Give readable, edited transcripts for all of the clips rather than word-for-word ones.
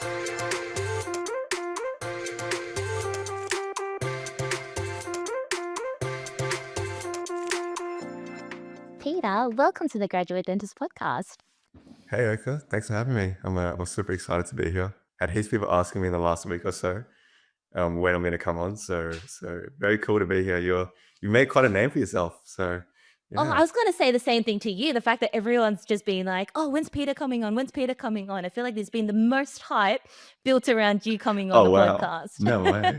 Peter, welcome to the Graduate Dentist Podcast. Hey, Oka. Thanks for having me. I'm super excited to be here. Had heaps of people asking me in the last week or so when I'm going to come on. So very cool to be here. You made quite a name for yourself. So Oh, I yeah. was going to say the same thing to you. The fact that everyone's just been like, oh, when's Peter coming on? When's Peter coming on? I feel like there's been the most hype built around you coming on Oh the wow. podcast. No way.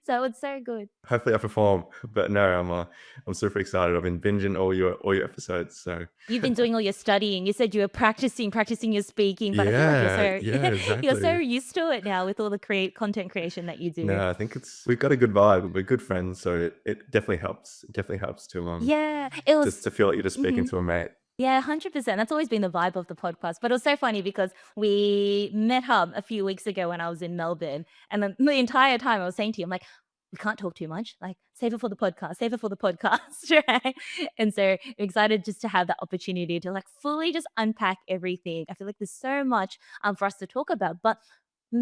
So it's so good. Hopefully I perform. But no, I'm super excited. I've been binging all your episodes. So You've been doing all your studying. You said you were practicing your speaking, but I feel like you're yeah, so yeah, you're so exactly. used to it now with all the content creation that you do. No, I think we've got a good vibe. We're good friends, so it definitely helps. It definitely helps to Yeah, it was. just to feel like you're just speaking Mhm. to a mate. Yeah, 100%. That's always been the vibe of the podcast. But it was so funny because we met up a few weeks ago when I was in Melbourne. And then the entire time I was saying to you, I'm like, we can't talk too much. Like, save it for the podcast, save it for the podcast. Right. And so excited just to have that opportunity to like fully just unpack everything. I feel like there's so much for us to talk about. But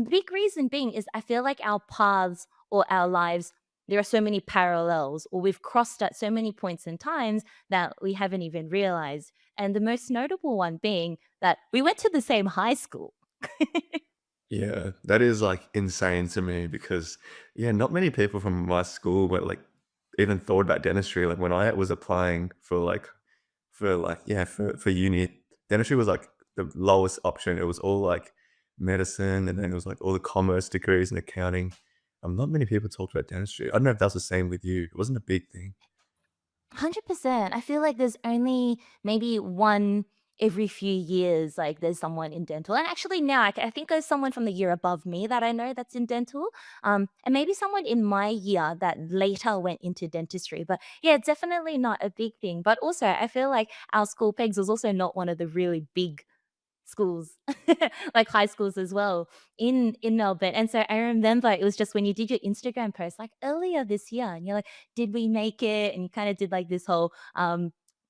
big reason being is I feel like our paths or our lives, there are so many parallels, or we've crossed at so many points in times that we haven't even realized. And the most notable one being that we went to the same high school. Yeah, that is, like, insane to me because, yeah, not many people from my school were, like, even thought about dentistry. Like, when I was applying for uni, dentistry was, like, the lowest option. It was all, like, medicine, and then it was, like, all the commerce degrees and accounting. Not many people talked about dentistry. I don't know if that's the same with you. It wasn't a big thing. 100%. I feel like there's only maybe one every few years, like there's someone in dental. And actually, now I think there's someone from the year above me that I know that's in dental. And maybe someone in my year that later went into dentistry. But yeah, it's definitely not a big thing. But also, I feel like our school pegs was also not one of the really big schools, like high schools as well in Melbourne. And so I remember it was just when you did your Instagram post like earlier this year, and you're like, "Did we make it?" And you kind of did like this whole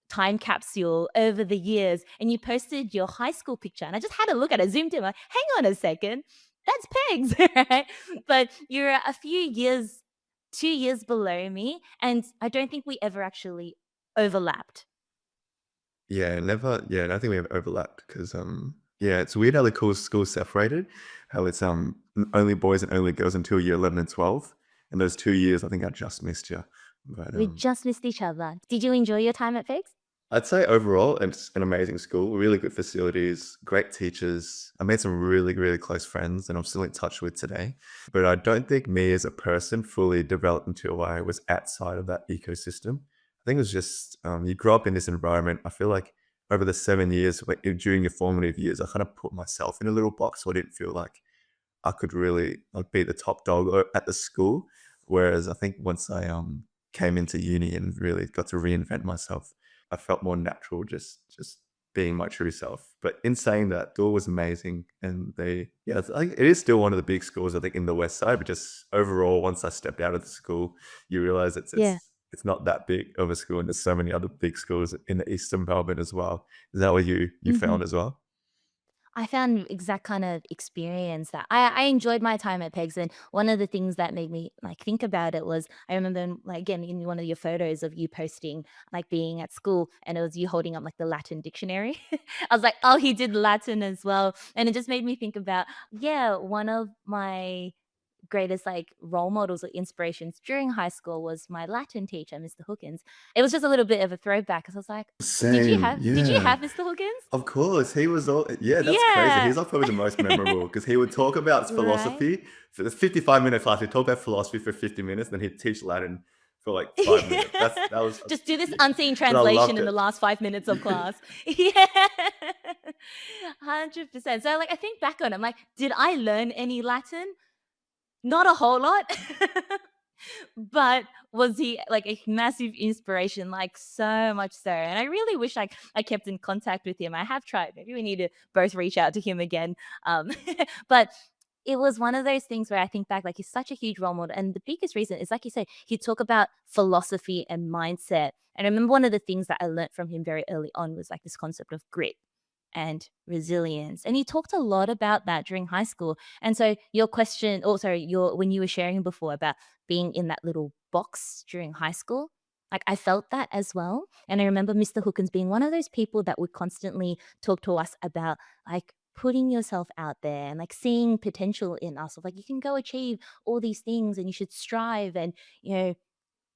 time capsule over the years, and you posted your high school picture, and I just had a look at it, zoomed in, like, hang on a second, that's Pegs, right? But you're a few years, 2 years below me, and I don't think we ever actually overlapped. Yeah, I don't think we have overlapped because yeah, it's weird how the cool schools separated, how it's only boys and only girls until year 11 and 12. And those 2 years, I think I just missed you. But We just missed each other. Did you enjoy your time at Pegs? I'd say overall, it's an amazing school, really good facilities, great teachers. I made some really, really close friends and I'm still in touch with today. But I don't think me as a person fully developed until I was outside of that ecosystem. I think it was just you grow up in this environment. I feel like over the 7 years, like, during your formative years, I kind of put myself in a little box so I didn't feel like I could really like be the top dog at the school. Whereas I think once I came into uni and really got to reinvent myself, I felt more natural just being my true self. But in saying that, school was amazing, and it is still one of the big schools I think in the West Side. But just overall, once I stepped out of the school, you realize Yeah. it's not that big of a school, and there's so many other big schools in the eastern Melbourne as well. Is that what you Mhm. found as well? I found exact kind of experience that I enjoyed my time at Pegs, and one of the things that made me like think about it was I remember like again in one of your photos of you posting like being at school, and it was you holding up like the Latin dictionary. I was like, oh, he did Latin as well, and it just made me think about yeah, one of my greatest like role models or inspirations during high school was my Latin teacher, Mr. Hookins. It was just a little bit of a throwback because I was like, Same, did you yeah. have Mr. Hookins? Of course, he was all yeah, that's crazy. Yeah. He's like probably the most memorable because he would talk about Right? philosophy for the 55-minute class. He'd talk about philosophy for 50 miness, then he'd teach Latin for like 5 Yeah. minutes. That was Just do this yeah, unseen but I translation loved in the it. last 5 minutes of class. Yeah. 100%. So, like, I think back on it, I'm like, did I learn any Latin? Not a whole lot. But was he, like, a massive inspiration? Like, so much so, and I really wish, like, I kept in contact with him. I have tried. Maybe we need to both reach out to him again. But it was one of those things where I think back, like, he's such a huge role model, and the biggest reason is, like you said, he talk about philosophy and mindset, and I remember one of the things that I learnt from him very early on was, like, this concept of grit, and resilience. And you talked a lot about that during high school. And so your question, oh sorry, your when you were sharing before about being in that little box during high school, like I felt that as well. And I remember Mr. Hookins being one of those people that would constantly talk to us about like putting yourself out there and like seeing potential in us of like you can go achieve all these things and you should strive and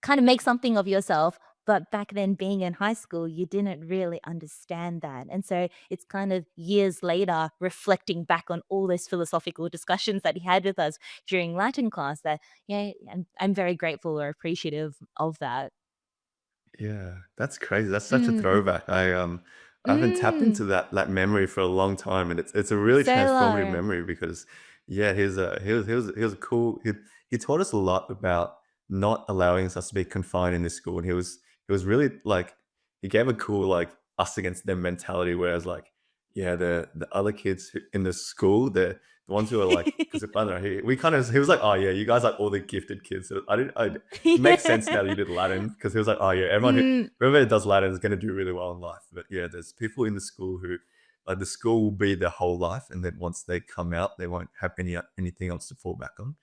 kind of make something of yourself. But back then, being in high school, you didn't really understand that. And so it's kind of years later, reflecting back on all those philosophical discussions that he had with us during Latin class that, yeah, I'm very grateful or appreciative of that. Yeah, that's crazy. That's such a Mm, throwback. I haven't tapped mm, into that memory for a long time, and it's a really so transformative low. memory because yeah, he was a cool. He taught us a lot about not allowing us to be confined in this school, and he was really like he gave a cool like us against them mentality. Whereas like yeah, the other kids in the school, the ones who are like because I don't know, he was like oh yeah, you guys like all the gifted kids. So it makes sense now that Yeah. you did Latin because he was like oh yeah, Mm, whoever does Latin is going to do really well in life. But yeah, there's people in the school who like the school will be their whole life, and then once they come out, they won't have anything else to fall back on.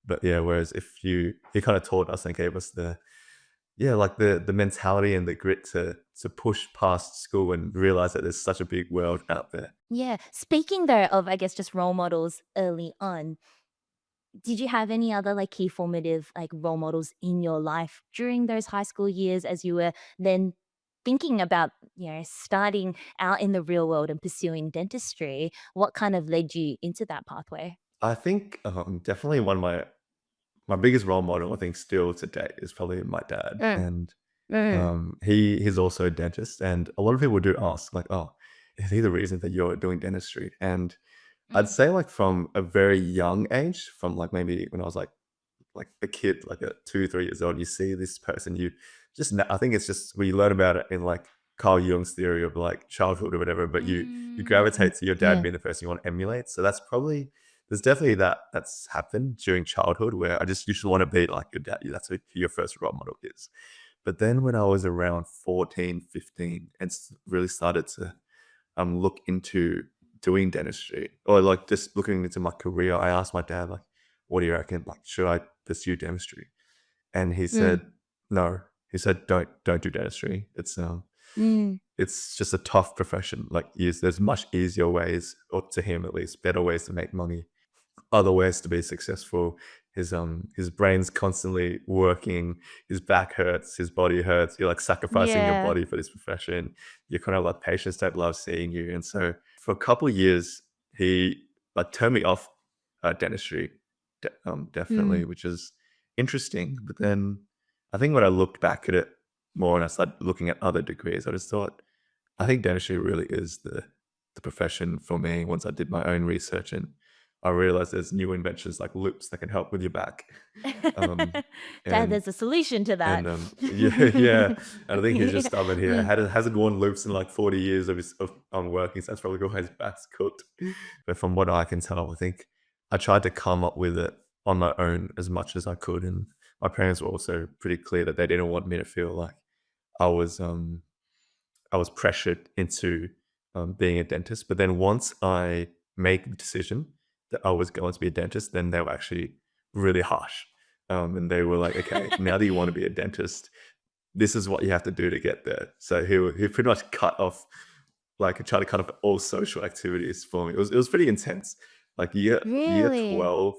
But yeah, whereas if he kind of taught us and gave us the yeah like the mentality and the grit to push past school and realize that there's such a big world out there. yeah. Speaking though of, I guess, just role models early on, did you have any other, like, key formative, like, role models in your life during those high school years as you were then thinking about, starting out in the real world and pursuing dentistry? What kind of led you into that pathway? I think definitely one of my biggest role model I think still to date is probably my dad, Mm, and mm, he's also a dentist, and a lot of people do ask, like, "Oh, is he the reason that you're doing dentistry?" And I'd mm. say, like, from a very young age, from, like, maybe when I was, like a kid, like a 2, 3 years old, you see this person, you just I think it's just we learn about it in, like, Carl Jung's theory of, like, childhood or whatever, but you Mm, gravitate to your dad yeah. being the person you wanna emulate, so that's probably there's definitely that's happened during childhood where I just used to wanna be like your dad, that's who your first role model is. But then when I was around 14, 15, and really started to look into doing dentistry or like just looking into my career, I asked my dad, like, what do you reckon? Like, should I pursue dentistry? And he Mm, said, no. He said, don't do dentistry. mm. It's just a tough profession. Like, yes, there's much easier ways, or to him at least, better ways to make money, other ways to be successful. His brain's constantly working, his back hurts, his body hurts, you're like sacrificing your Yeah. body for this profession. You're kind of like patients don't love seeing you. And so for a couple of years, he like turned me off dentistry, definitely, Mm. which is interesting. But then I think when I looked back at it more and I started looking at other degrees, I just thought, I think dentistry really is the profession for me once I did my own research and I realized there's new inventions like loops that can help with your back. Um, Dad, and there's a solution to that. yeah, yeah. And I think he's just Yeah. stubborn here. Mm. Hasn't worn loops in like 40 years of on working, so that's probably why his back's cooked. But from what I can tell, I think I tried to come up with it on my own as much as I could. And my parents were also pretty clear that they didn't want me to feel like I was um I was pressured into being a dentist. But then once I made the decision that I was going to be a dentist, then they were actually really harsh. And they were like, okay, now that you want to be a dentist, this is what you have to do to get there. So he pretty much cut off like try to cut off all social activities for me. It was pretty intense. Like year Really? 12,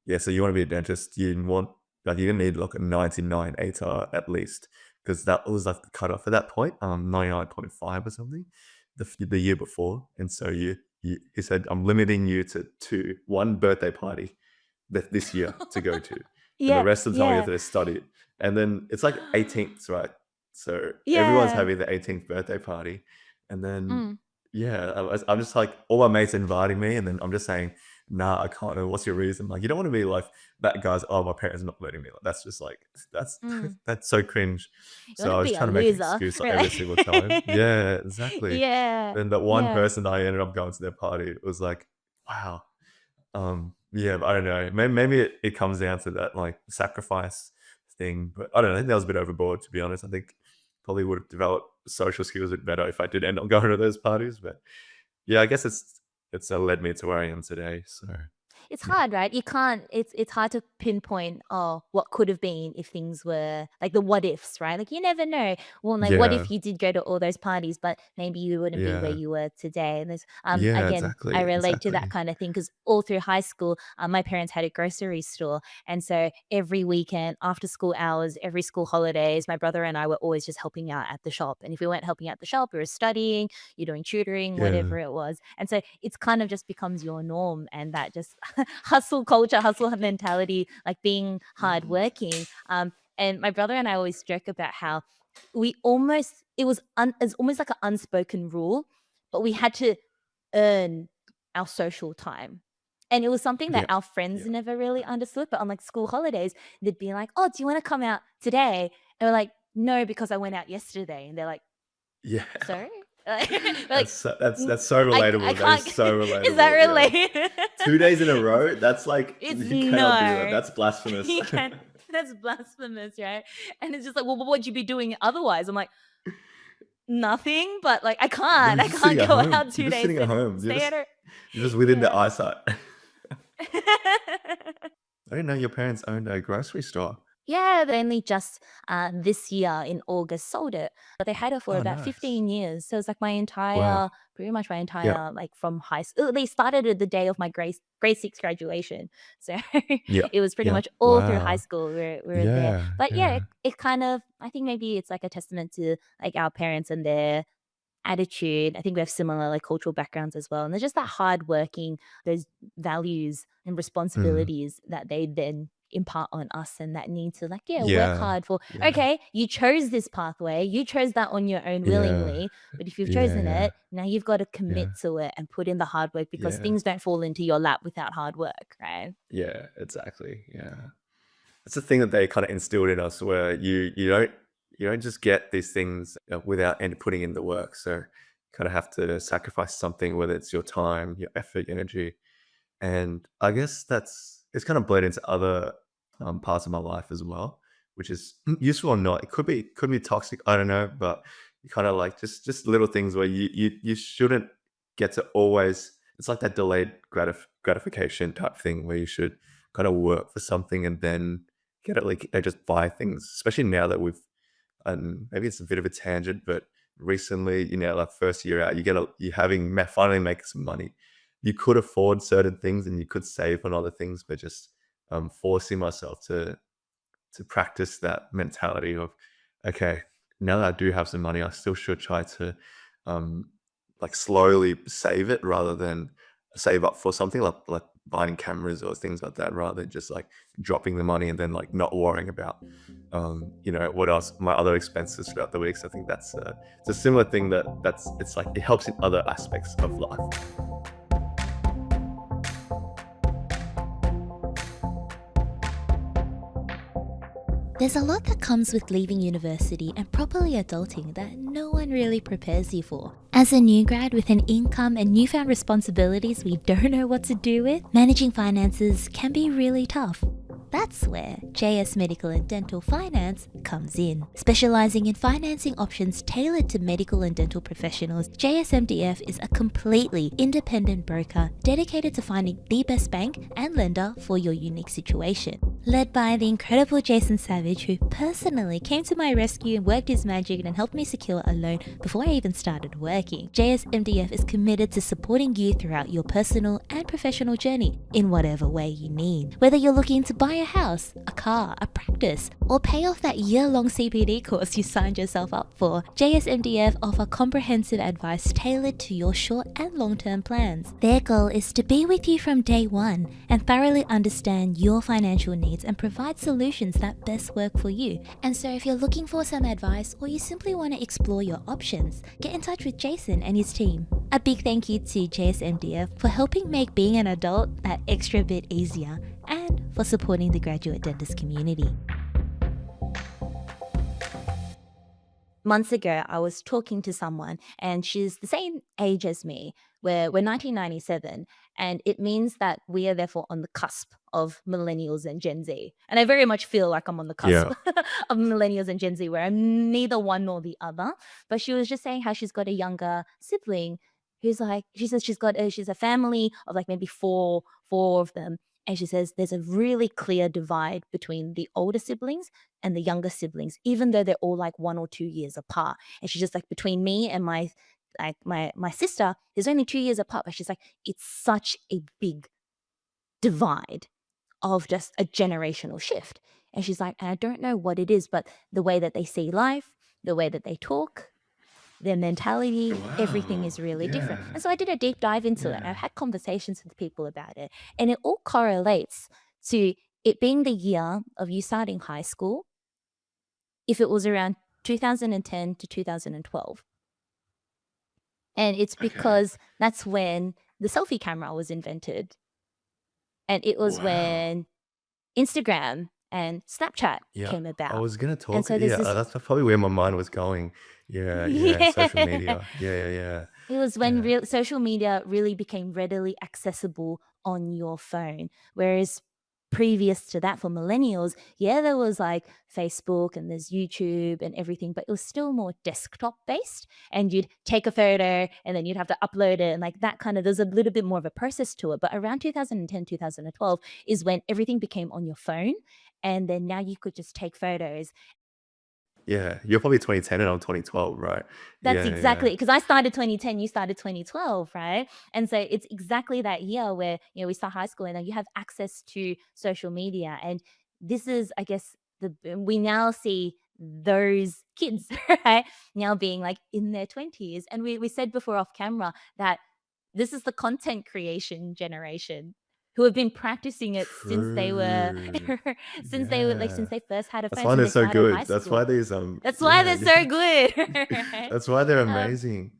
yeah, so you want to be a dentist, you want like you're gonna need like a 99 ATAR at least, because that was like the cutoff at that point, 99.5 or something, the year before. And so you he said, I'm limiting you to one birthday party this year to go to. And the Yeah, rest of the time you have yeah. to study. And then it's like 18th, right? So everyone's Yeah. having the 18th birthday party. And then, Mm, yeah, I'm just like, all my mates inviting me. And then I'm just saying, nah, I can't. What's your reason? Like, you don't want to be like that guy's, oh, my parents are not letting me. Like, that's just like, that's, mm. that's so cringe. You So wanna I was be a trying to make an loser, excuse like every right? single time. Yeah, exactly. Yeah, Then that one yeah. person I ended up going to their party was like, wow, yeah, but I don't know. Maybe it comes down to that like sacrifice thing, but I don't know. I think that was a bit overboard, to be honest. I think probably would have developed social skills a bit better if I did end up going to those parties. But Yeah, I guess it's led me to where I am today. So It's yeah, hard, right? You can't it's hard to pinpoint, oh, what could have been if things were like the what ifs, right? Like you never know. Well, like what yeah, if you did go to all those parties, but maybe you wouldn't be where yeah, you were today. And there's yeah, again, I exactly, relate to that exactly. kind of thing because all through high school, my parents had a grocery store. And so every weekend, after school hours, every school holidays, my brother and I were always just helping out at the shop. And if we weren't helping out at the shop, we were studying, you're doing tutoring, Yeah, whatever it was. And so it's kind of just becomes your norm and that just hustle culture, hustle mentality, like being hardworking. And my brother and I always joke about how we almost it's almost like an unspoken rule, but we had to earn our social time. And it was something that yeah, our friends yeah, never really understood. But on like school holidays, they'd be like, "Oh, do you want to come out today?" And we're like, "No, because I went out yesterday." And they're like, yeah. "Sorry?" We're like, That's "N- that's so I relatable. That is can't. so Is that relatable. Yeah, related?" 2 days in a row. That's like It's you cannot do that. no. That's blasphemous. You can't that's blasphemous, right? And it's just like, "Well, what would you be doing otherwise?" I'm like, "Nothing, but, like, I No, can't. you're I just can't sitting at go home. out You're 2 just days sitting at and home. stay at her." You're just within the Yeah. eyesight. I didn't know your parents owned a grocery store. Yeah, they only just, this year in August sold it, but they had it for Oh, about nice. 15 years. So it's like my Wow. entire pretty much my Yeah. entire, like, from high school. They started at the day of my grade 6 graduation. So Yeah. it was pretty Yeah. much all through high Wow. school we were there. Yeah. But yeah, Yeah. it kind of I think maybe it's like a testament to, like, our parents and their attitude. I think we have similar, like, cultural backgrounds as well, and they're just that hardworking, those values and Mm. responsibilities that they then impart on us and that need to, like, yeah, work Yeah. hard for, Yeah. okay, you chose this pathway, you chose that on your own Yeah. willingly, but if you've Yeah. chosen Yeah. it, now you've got to Yeah. commit to it and put in the hard work because Yeah. things don't fall into your lap without hard work, right? Yeah. Exactly. Yeah. It's the thing that they kind of instilled in us where you don't just get these things without putting in the work. So you kind of have to sacrifice something, whether it's your time, your effort, your energy. And I guess it's kind of bled into other parts of my life as well, which is useful or not. It could be toxic. I don't know, but you kind of like just little things where you shouldn't get to always. It's like that delayed gratification type thing where you should kind of work for something and then get it. Like they just buy things, especially now that we've and maybe it's a bit of a tangent, but recently, like first year out, you're finally making some money. You could afford certain things and you could save on other things, but just forcing myself to practice that mentality of, okay, now that I do have some money, I still should try to um, like slowly save it rather than save up for something like buying cameras or things like that, rather than just like dropping the money and then like not worrying about what else my other expenses throughout the weeks. I think it's a similar thing it's like it helps in other aspects of life. There's a lot that comes with leaving university and properly adulting that no one really prepares you for. As a new grad with an income and newfound responsibilities we don't know what to do with, managing finances can be really tough. That's where JS Medical and Dental Finance comes in. Specializing in financing options tailored to medical and dental professionals, JSMDF is a completely independent broker dedicated to finding the best bank and lender for your unique situation. Led by the incredible Jason Savage, who personally came to my rescue and worked his magic and helped me secure a loan before I even started working, JSMDF is committed to supporting you throughout your personal and professional journey in whatever way you need. Whether you're looking to buy a house, a car, a practice, or pay off that year-long CPD course you signed yourself up for, JSMDF offer comprehensive advice tailored to your short and long-term plans. Their goal is to be with you from day one and thoroughly understand your financial needs and provide solutions that best work for you. And so if you're looking for some advice or you simply want to explore your options, get in touch with Jason and his team. A big thank you to JSMDF for helping make being an adult that extra bit easier and for supporting the graduate dentist community. Months ago, I was talking to someone, and she's the same age as me. We're 1997, and it means that we are therefore on the cusp of millennials and Gen Z. And I very much feel like I'm on the cusp Yeah. of millennials and Gen Z, where I'm neither one nor the other. But she was just saying how she's got a younger sibling, who's like, she says she's a family of like maybe four of them, and she says there's a really clear divide between the older siblings and the younger siblings, even though they're all like 1 or 2 years apart. And she's just like, between me and my sister, there's only 2 years apart, but she's like, it's such a big divide of just a generational shift. And she's like, and I don't know what it is, but the way that they see life, the way that they talk, their mentality, everything Wow. is really different. Yeah. And so I did a deep dive into it. Yeah. I've had conversations with people about it, and it all correlates to it being the year of you starting high school, if it was around 2010 to 2012. And it's Okay. because that's when the selfie camera was invented. And it was Wow. when Instagram and Snapchat Yeah. came I about. was gonna And talk so there's yeah, this that's probably where my mind was going. Yeah, yeah, social yeah. media. Yeah, yeah, yeah. It was when Yeah. real social media really became readily accessible on your phone. Whereas previous to that, for millennials, yeah, there was like Facebook and there's YouTube and everything, but it was still more desktop based. And you'd take a photo and then you'd have to upload it. And like that kind of, there's a little bit more of a process to it. But around 2010, 2012 is when everything became on your phone. And then now you could just take photos. Yeah. You're probably 2010 and I'm 2012, right? That's Yeah, yeah. exactly because I started 2010, you started 2012, right? And so it's exactly that year where, we start high school and then you have access to social media. And this is, I guess, we now see those kids, right? Now being like in their 20s. And we said before off camera that this is the content creation generation who have been practicing it since they were True. since Yeah. they first had a That's phone, why since they're they so started high good. That's why school. these, That's why yeah, they're yeah. so good, right? That's why they're Um, amazing.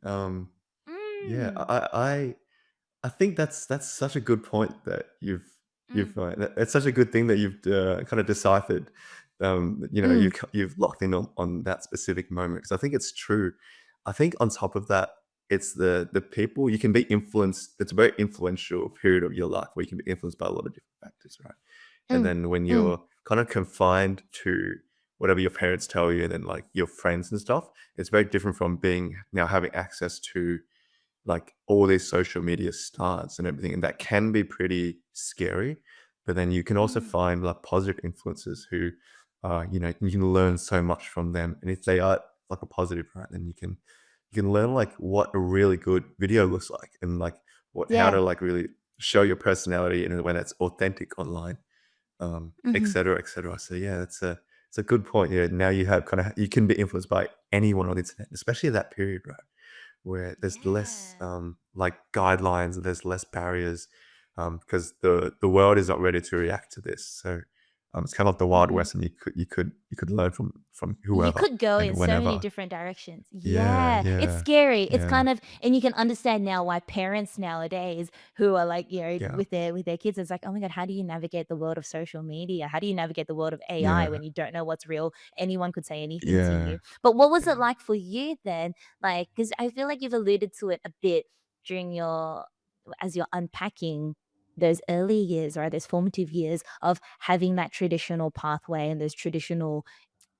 Yeah, mm, I think that's such a good point that mm, it's such a good thing that you've kind of deciphered. mm, You've locked in on that specific moment because I think it's true. I think on top of that, it's the people you can be influenced. It's a very influential period of your life where you can be influenced by a lot of different factors, right? And mm, then when mm, you're kind of confined to whatever your parents tell you, and then like your friends and stuff, it's very different from being now having access to like all these social media stars and everything, and that can be pretty scary. But then you can also mm, find like positive influences who, you can learn so much from them. And if they are like a positive, right, then you can learn like what a really good video looks like, and like what how yeah, to like really show your personality in a way that's authentic online, et mhm, cetera, et cetera. So yeah, it's a good point. Yeah, now you have kind of you can be influenced by anyone on the internet, especially at that period, right? Where there's less, yeah, like, guidelines, and there's less barriers, because the world is not ready to react to this. So, it's kind of like the Wild mhm. West, and you could learn from You whoever could go and in so many whenever. different directions. Yeah, Yeah, it's yeah, scary. It's yeah, kind of, and you can understand now why parents nowadays who are like, yeah, with their kids, it's like, "Oh my god, how do you navigate the world of social media? How do you navigate the world of AI yeah, when you don't know what's real? Anyone could say anything to yeah, you." But what was yeah. it like for you then? Like, because I feel like you've alluded to it a bit during your as you're unpacking those early years, or those formative years of having that traditional pathway and those traditional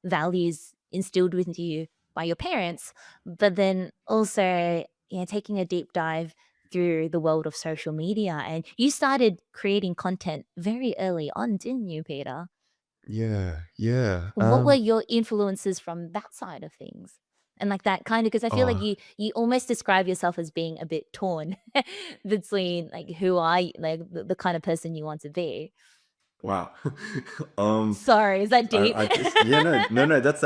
values instilled with you by your parents, but then also, taking a deep dive through the world of social media. And you started creating content very early on, didn't you, Peter? Yeah, yeah, What were your influences from that side of things? And like that kind of, because I feel like oh, you almost describe yourself as being a bit torn between like who are you, like the kind of person you want to be. wow. Um Sorry, is that deep? I just yeah, no, that's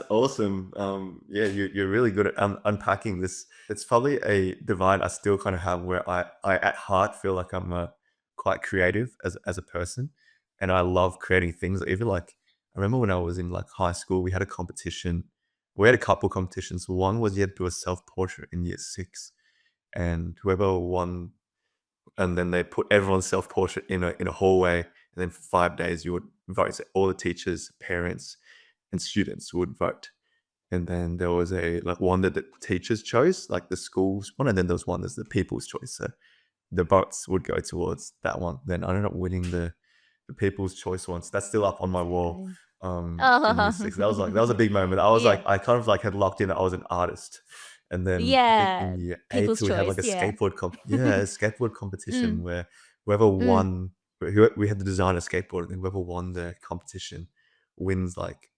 awesome. Yeah, you're really good at unpacking this. It's probably a divide I still kind of have where I at heart feel like I'm quite creative as a person, and I love creating things. Even like I remember when I was in like high school, we had a competition. We had a couple competitions. One was you had to do a self portrait in year six, and whoever won, and then they put everyone's self portrait in a hallway, and then for 5 days you would vote. So all the teachers, parents, and students would vote. And then there was a like one that the teachers chose, like the schools one, and then there was one that's the people's choice. So the votes would go towards that one. Then I ended up winning the people's choice one. So that's still up on my So wall good. in year Oh, six. That was a big moment. I was like yeah. I kind of like had locked in that I was an artist. And then I think in Yeah, year 8 people's we had like choice, a yeah. skateboard competition Mm, where whoever mm. won who we had to design a skateboard, and whoever won the competition wins like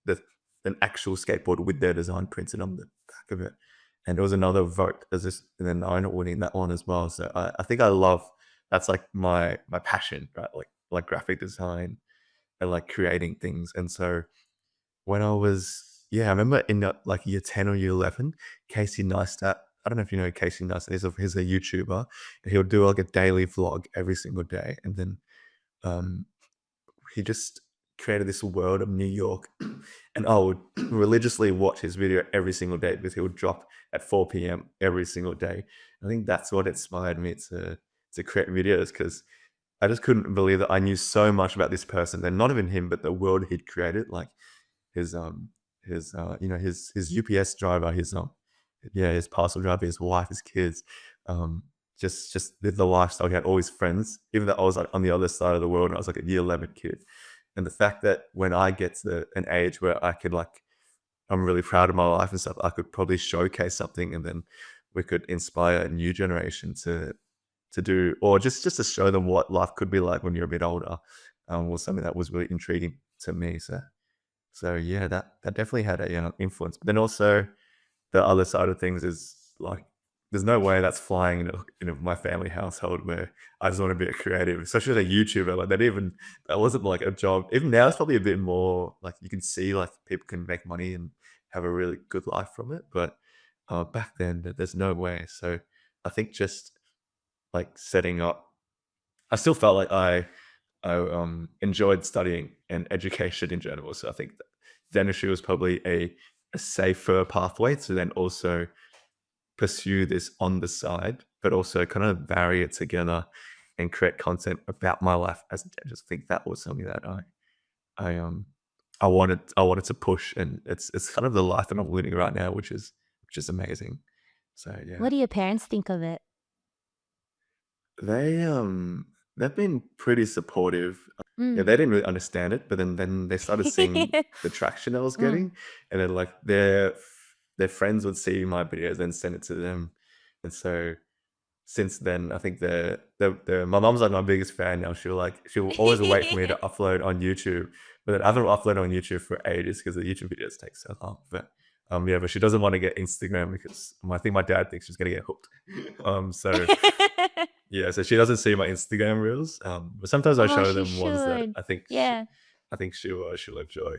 an actual skateboard with their design printed on the back of it. And it was another vote as this, and then I ended up winning that one as well. So I think I love that's like my passion, right? Like graphic design and like creating things. And so when I was yeah, I remember in, like, year 10 or year 11, Casey Neistat I don't know if you know Casey Neistat, he's a YouTuber, and he'll do, like, a daily vlog every single day, and then, um, he just created this world of New York, and I would religiously watch his video every single day because he would drop at 4 PM every single day. I think that's what inspired me to create videos because I just couldn't believe that I knew so much about this person, and not even him, but the world he'd created, like, his his UPS driver, his parcel driver, his wife, his kids, um, just lived the lifestyle. He had all his friends, even though I was like on the other side of the world and I was like a year 11 kid. And the fact that when I get to an age where I could like I'm really proud of my life and stuff, I could probably showcase something and then we could inspire a new generation to do or just to show them what life could be like when you're a bit older, was something that was really intriguing to me. So yeah, that definitely had a, influence. But then also the other side of things is like, there's no way that's flying in my family household where I just want to be a creative, especially as a YouTuber. Like that wasn't like a job. Even now, it's probably a bit more like you can see like people can make money and have a really good life from it. But back then, there's no way. So I think just like setting up, I still felt like I enjoyed studying and education in general. So I think that dentistry was probably a safer pathway to then also pursue this on the side, but also kind of marry it together and create content about my life as a dentist. I think that was something that I um I wanted to push, and it's kind of the life that I'm leading right now, which is amazing. So yeah. What do your parents think of it? They, they've been pretty supportive. Yeah, Mm. they didn't really understand it, but then they started seeing the traction I was Mm. getting, and then, like, their friends would see my videos and send it to them, and so since then, I think the my mom's, like, my biggest fan now. She'll always wait for me to upload on YouTube, but then I haven't uploaded on YouTube for ages because the YouTube videos take so long, yeah, but she doesn't wanna get Instagram because I think my dad thinks she's gonna get hooked. So yeah, so she doesn't see my Instagram reels, but sometimes I Oh, show she them ones that should. Yeah. I think she'll enjoy.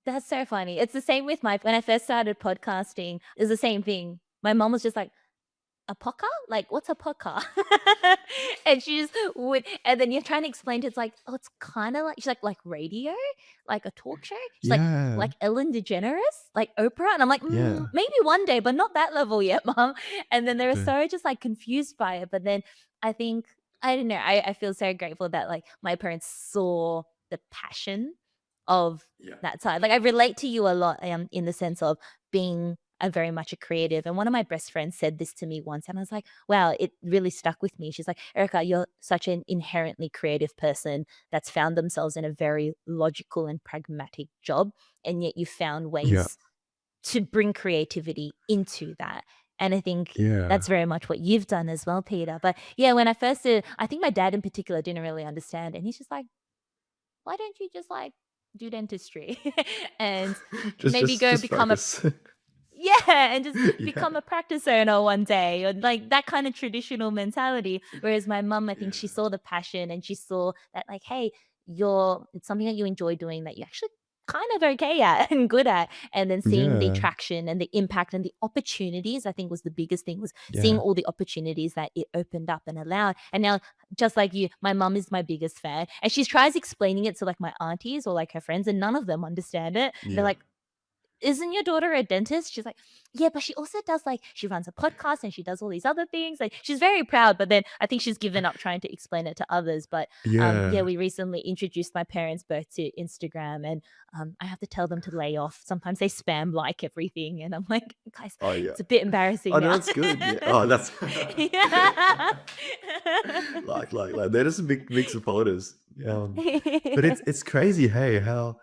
That's so funny. It's the same with my when I first started podcasting, it's the same thing. My mom was just like, "A podca? Like, what's a podca?" And she just would and then you're trying to explain to it's like, "Oh, it's kinda like" she's like radio? Like a talk show?" She's Yeah, like Ellen DeGeneres? Like Oprah?" And I'm like, yeah, maybe one day, but not that level yet, mom." And then they were yeah, so just, like, confused by it, but then I think I don't know, I feel so grateful that, like, my parents saw the passion of yeah, that side. Like, I relate to you a lot, in the sense of being a very much a creative. And one of my best friends said this to me once, and I was like, wow, it really stuck with me. She's like, Erica, you're such an inherently creative person that's found themselves in a very logical and pragmatic job. And yet you found yeah, ways to bring creativity into that. And I think yeah, that's very much what you've done as well, Peter. But yeah, when I first did, I think my dad in particular didn't really understand. And he's just like, why don't you just like do dentistry and just maybe just go just become a focus. yeah, and just Yeah, become a practice owner one day, or like that kind of traditional mentality. Whereas my mum, I think she yeah, saw the passion and she saw that, like, hey, it's something that you enjoy doing that you actually kind of okay at and good at. And then seeing the yeah, traction and the impact and the opportunities, I think was the biggest thing was seeing yeah, all the opportunities that it opened up and allowed. And now, just like you, my mum is my biggest fan. And she tries explaining it to like my aunties or like her friends, and none of them understand it. They're yeah, like, isn't your daughter a dentist? She's like, yeah, but she also does like she runs a podcast and she does all these other things. Like she's very proud, but then I think she's given up trying to explain it to others. But yeah, yeah. we recently introduced my parents both to Instagram, and I have to tell them to lay off. Sometimes they spam like everything, and I'm like, guys, Oh, yeah. it's a bit embarrassing Oh, no, now. that's good, yeah. Oh, that's Yeah. they're just big supporters. But it's crazy, hey, how,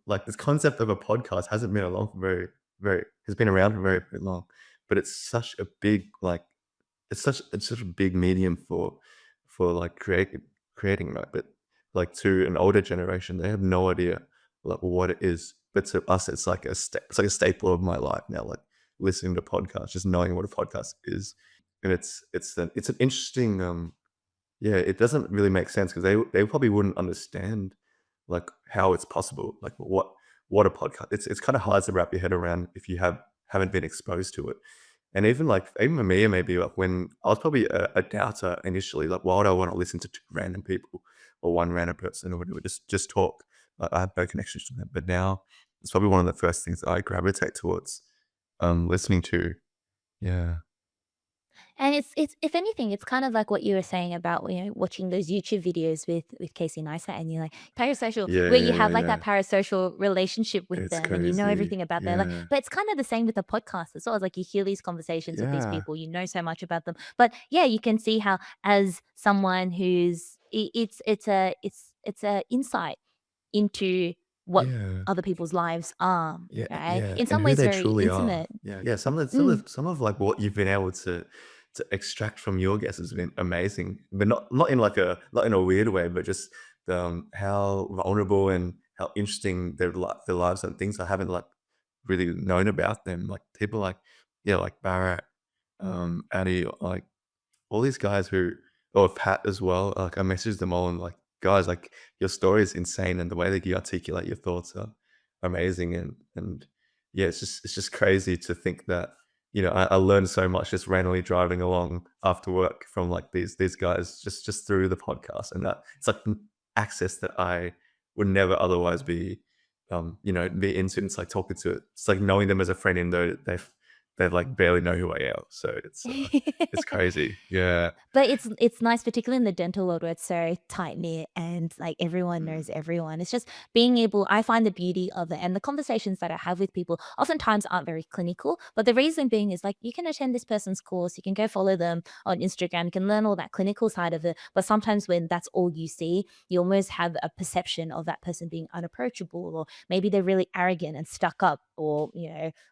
like, this concept of a podcast hasn't been along for very has been around for very, very long. but it's such a big, like, it's such a big medium for, like, creating, right? But, like, to an older generation, they have no idea, like, what it is. But to us, it's like a staple of my life now, like, listening to podcasts, just knowing what a podcast is. And it's an interesting, yeah, it doesn't really make sense because they probably wouldn't understand, like, how it's possible, like, what a podcast it's kinda hard to wrap your head around if you haven't been exposed to it. And even, like, even for me, maybe, like, when I was probably a doubter initially, like, why would I wanna listen to 2 random people or 1 random person or whatever, just talk? I have no connections to them, but now it's probably one of the first things that I gravitate towards, listening to. Yeah. And it's if anything, it's kind of like what you were saying about, watching those YouTube videos with Casey Neistat, and you're like parasocial, Yeah, where you yeah, yeah, have like that yeah. parasocial relationship with It's them and you know everything crazy. about their life. Yeah. But it's kind of the same with the podcast as well. It's like you hear these conversations with these Yeah. people, you know so much about them. But yeah, you can see how as someone it's a insight into what Yeah. other people's lives are, Yeah, right? yeah, In and some who ways they very truly are. intimate. Yeah, yeah, Mm. some of, like, what you've been able to extract from your guests has been amazing, but not in, like, a not in a weird way, but just, how vulnerable and how interesting their lives and things I haven't, like, really known about them, like, people like, yeah, like Barrett, Addy, like, all these guys who or Pat as well, like, I messaged them all and, like, "Guys, like, your story is insane, and the way that you articulate your thoughts are amazing," and yeah, it's just crazy to think that, I learned so much just randomly driving along after work from, like, these guys just through the podcast, and that it's like access that I would never otherwise be into. It's like talking to it's like knowing them as a friend, even though they've, like, barely know who I am, so it's crazy. Yeah. But it's nice, particularly in the dental world where it's so tight-knit and, like, everyone Mm. knows everyone. It's just being able I find the beauty of it, and the conversations that I have with people oftentimes aren't very clinical, but the reason being is, like, you can attend this person's course, you can go follow them on Instagram, you can learn all that clinical side of it, but sometimes when that's all you see, you almost have a perception of that person being unapproachable, or maybe they're really arrogant and stuck up, or,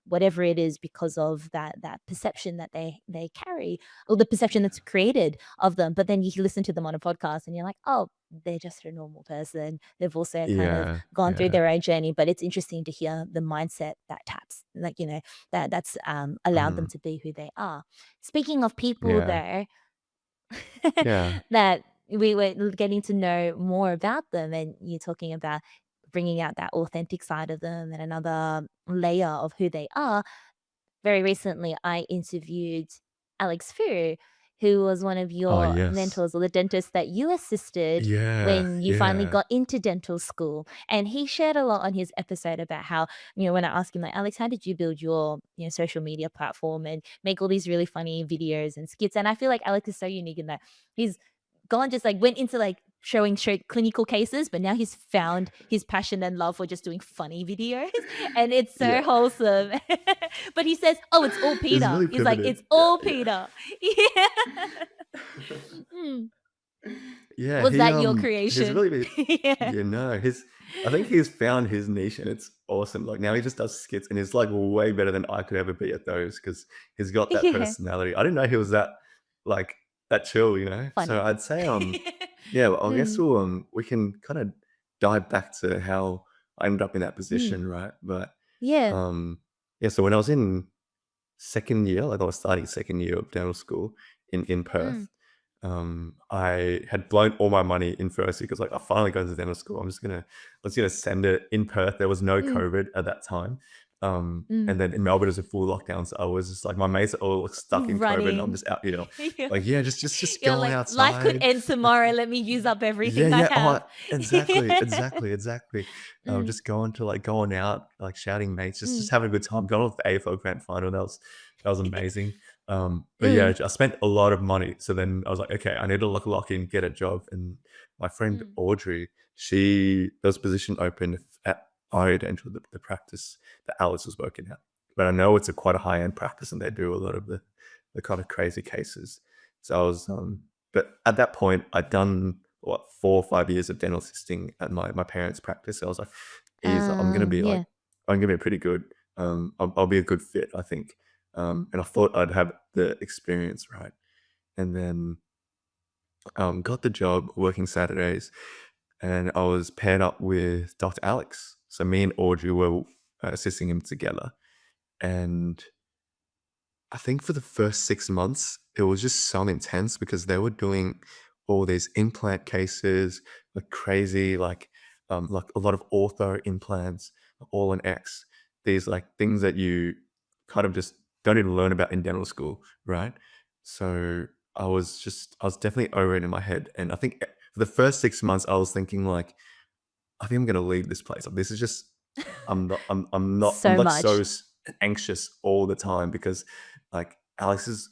whatever it is because of that perception that they carry, or the perception Yeah. that's created of them. But then you listen to them on a podcast and you're like, oh, they're just a normal person. They've also kind of Yeah, gone through yeah. their own journey. But it's interesting to hear the mindset that taps, like, that's allowed them Mm. to be who they are. Speaking of people, Yeah, though, yeah. that we were getting to know more about them, and you're talking about bringing out that authentic side of them and another layer of who they are. Very recently, I interviewed Alex Fu, who was one of Oh, your yes. mentors or the dentist that you assisted Yeah, when you finally yeah. got into dental school. And he shared a lot on his episode about how, when I asked him, like, Alex, how did you build your social media platform and make all these really funny videos and skits? And I feel like Alex is so unique in that he's gone just like went into like showing straight clinical cases, but now he's found his passion and love for just doing funny videos. And it's so Yeah. wholesome. But he says, "Oh, it's all He's Peter." really He's like, "It's pivoted. Yeah, all yeah. Peter." Yeah. Mm. Yeah, Was he, that your he's creation? really been Yeah. you know, his I think he's found his niche and it's awesome. Like, now he just does skits and he's, like, way better than I could ever be at those because 'cause he's got that Yeah. personality. I didn't know he was like, that chill, you know? So Funny. I'd say, yeah, well, I guess Mm. we can kinda dive back to how I ended up in that Mm. position, right? But, Yeah. yeah, so when I was in second year, like I was starting second year of dental school in Mm. Perth. I had blown all my money in first year because like I finally go to dental school. I was gonna send it in Perth. There was no Mm. COVID at that time. Mm. And then in Melbourne it was a full lockdown. So I was just like my mates are all like, stuck in COVID and I'm Running. just out, Yeah. like, yeah, just You're go like, "Life could outside. end tomorrow, let me use up Yeah, everything I yeah. Oh, have." exactly, exactly, exactly. Mm. Just going out, like shouting mates, just Mm. having a good time. Going with the AFL grand final. That was amazing. But yeah, Mm. I spent a lot of money. So then I was like, okay, I need to lock in, get a job. And my friend Mm. Audrey, there was a position open at Dental, the practice that Alice was working at. But I know it's a quite a high end practice, and they do a lot of the kind of crazy cases. So I was, but at that point, I'd done what 4 or 5 years of dental assisting at my parents' practice. So I was like, "Ease, I'm gonna be like, Yeah. I'm gonna be pretty good. I'll be a good fit, I think." And I thought I'd have the experience, right? And then got the job working Saturdays, and I was paired up with Dr. Alex. So me and Audrey were assisting him together. And I think for the first 6 months, it was just so intense because they were doing all these implant cases, like crazy, like a lot of ortho implants, all in X. These like things that you kind of just don't even learn about in dental school, right? So I was definitely over it in my head. And I think for the first 6 months, I was thinking like, I think I'm gonna leave this place. Like, this is just I'm So like so much. anxious all the time because like Alex is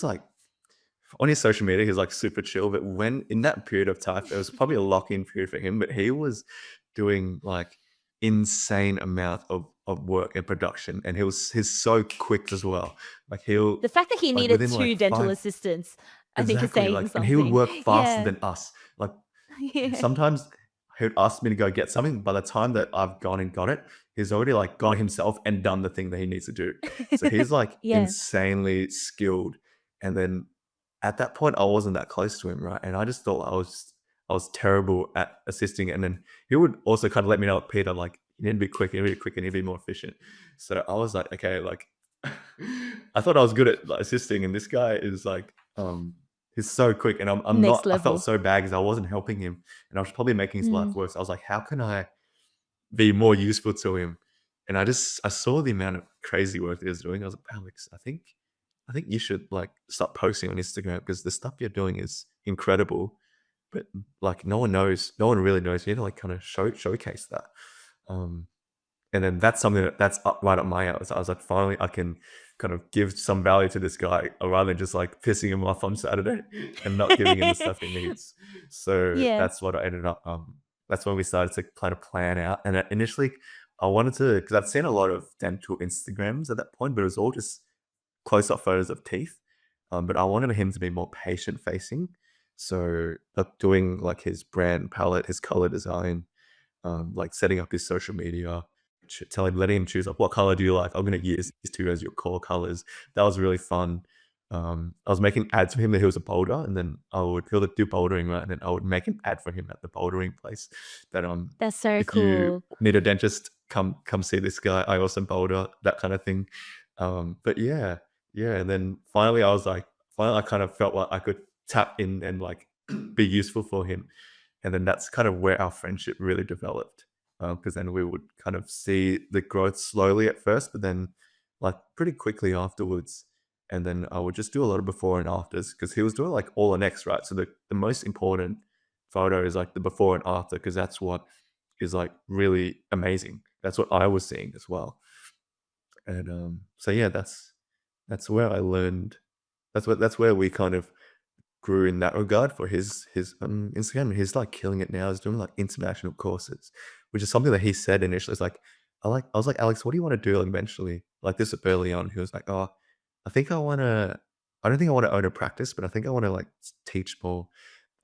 like on his social media, he's like super chill. But when in that period of time, it was probably a lock-in period for him, but he was doing like insane amount of work and production. And he's so quick as well. Like he'll The fact that he like needed within 2 like dental five assistants, I think is exactly saying like and he would something. work faster Yeah. than us. Like Yeah. sometimes he would ask me to go get something. By the time that I've gone and got it, he's already like gone himself and done the thing that he needs to do. So he's like Yeah. insanely skilled. And then at that point, I wasn't that close to him, right? And I just thought I was terrible at assisting. And then he would also kind of let me know, Peter, like you need to be quick, you need to be quick, and you need to be more efficient. So I was like, okay, like I thought I was good at like, assisting, and this guy is like, he's so quick, and I'm Next not. I felt level. so bad because I wasn't helping him, and I was probably making his life Mm. worse. I was like, how can I be more useful to him? And I saw the amount of crazy work that he was doing. I was like, Alex, I think you should like start posting on Instagram because the stuff you're doing is incredible, but like no one really knows. You need to like kind of showcase that. Um, and then that's something that's up right up my alley. So I was like, finally, I can kind of give some value to this guy rather than just like pissing him off on Saturday and not giving him the stuff he needs. So Yeah. that's what I ended up. That's when we started to kind of plan out. And initially, I wanted to because I've seen a lot of dental Instagrams at that point, but it was all just close up photos of teeth. But I wanted him to be more patient facing. So doing like his brand palette, his color design, like setting up his social media, letting him choose like what color do you like? I'm gonna use these two as your core colors. That was really fun. I was making ads for him that he was a boulder, and then he'll do bouldering right, and then I would make an ad for him at the bouldering place. That That's so if you cool. need a dentist, come see this guy. I also boulder that kind of thing. But yeah, yeah, and then finally I was like, finally I kind of felt like I could tap in and like be useful for him and then that's kind of where our friendship really developed, because then we would kind of see the growth slowly at first, but then, like, pretty quickly afterwards, and then I would just do a lot of before and afters because he was doing, like, all in X, right? So the most important photo is, like, the before and after because that's what is, like, really amazing. That's what I was seeing as well, and, so yeah, that's where I learned that's where we kind of grew in that regard for his Instagram. He's like killing it now. He's doing like international courses, which is something that he said initially. It's like I was like, Alex, what do you want to do like, eventually? Like this early on. He was like, oh, I think I wanna I don't think I want to own a practice, but I think I want to like teach more.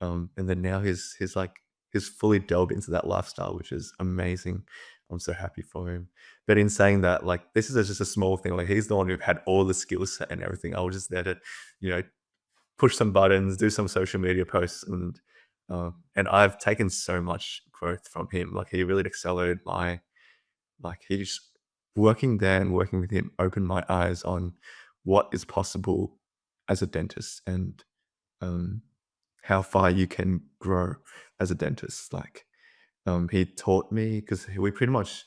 And then now he's like he's fully delved into that lifestyle, which is amazing. I'm so happy for him. But in saying that, like this is just a small thing. Like he's the one who had all the skill set and everything. I was just there to, you know, push some buttons, do some social media posts, and I've taken so much growth from him. Like he really accelerated my like he's working there and working with him opened my eyes on what is possible as a dentist and um, how far you can grow as a dentist. Like he taught me because we pretty much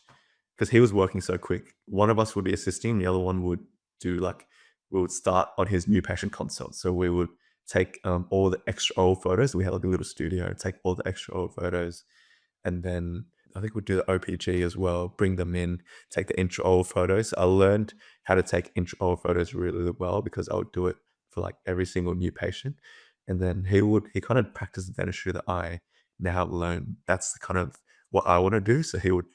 because he was working so quick. One of us would be assisting, the other one would do like we would start on his new patient consult. So we would take all the extra old photos. We had like a little studio, take all the extra old photos, and then I think we'd do the OPG as well. Bring them in, take the intro old photos. I learned how to take intro old photos really, really well because I would do it for like every single new patient, and then he kind of practiced the dentistry that I now learn. That's the kind of what I want to do. So he would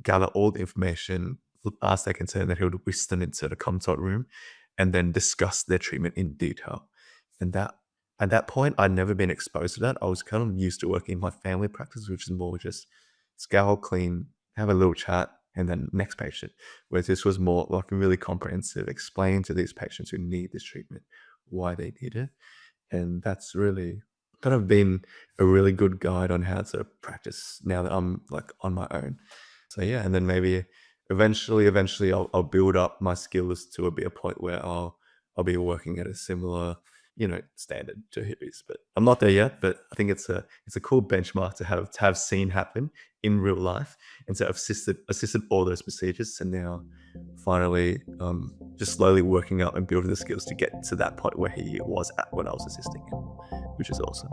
gather all the information, ask their concern, that he would whisk them into the consult room, and then discuss their treatment in detail. And that at that point, I'd never been exposed to that. I was kind of used to working in my family practice, which is more just scowl, clean, have a little chat, and then next patient. Whereas this was more like really comprehensive, explain to these patients who need this treatment why they need it. And that's really kind of been a really good guide on how to practice now that I'm like on my own. So yeah, and then maybe eventually I'll build up my skills to be a point where I'll be working at a similar, standard to hippies. But I'm not there yet. But I think it's a cool benchmark to have seen happen in real life and to have assisted all those procedures. And now finally just slowly working up and building the skills to get to that point where he was at when I was assisting him, which is awesome.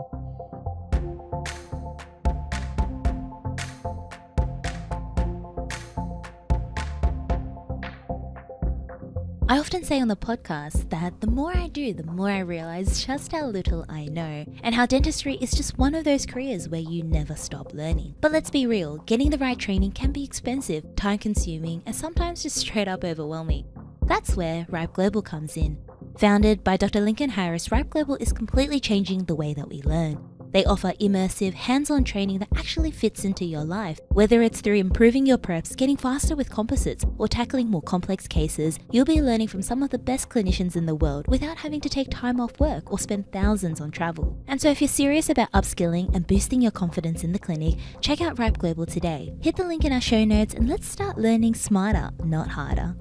I often say on the podcast that the more I do, the more I realize just how little I know, and how dentistry is just one of those careers where you never stop learning. But let's be real, getting the right training can be expensive, time consuming, and sometimes just straight up overwhelming. That's where Ripe Global comes in. Founded by Dr. Lincoln Harris, Ripe Global is completely changing the way that we learn. They offer immersive, hands-on training that actually fits into your life. Whether it's through improving your preps, getting faster with composites, or tackling more complex cases, you'll be learning from some of the best clinicians in the world without having to take time off work or spend thousands on travel. And so if you're serious about upskilling and boosting your confidence in the clinic, check out Ripe Global today. Hit the link in our show notes and let's start learning smarter, not harder.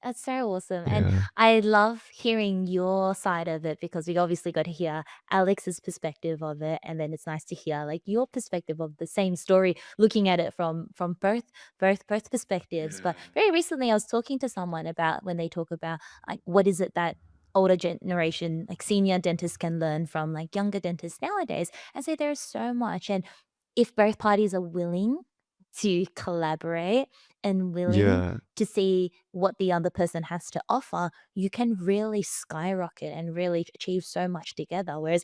That's so awesome. And Yeah. I love hearing your side of it because we obviously got to hear Alex's perspective of it. And then it's nice to hear like your perspective of the same story, looking at it from both perspectives. But Yeah. very recently I was talking to someone about when they talk about like what is it that older generation, like senior dentists can learn from like younger dentists nowadays. I say there's so much. And if both parties are willing to collaborate and willing Yeah. to see what the other person has to offer, you can really skyrocket and really achieve so much together. Whereas,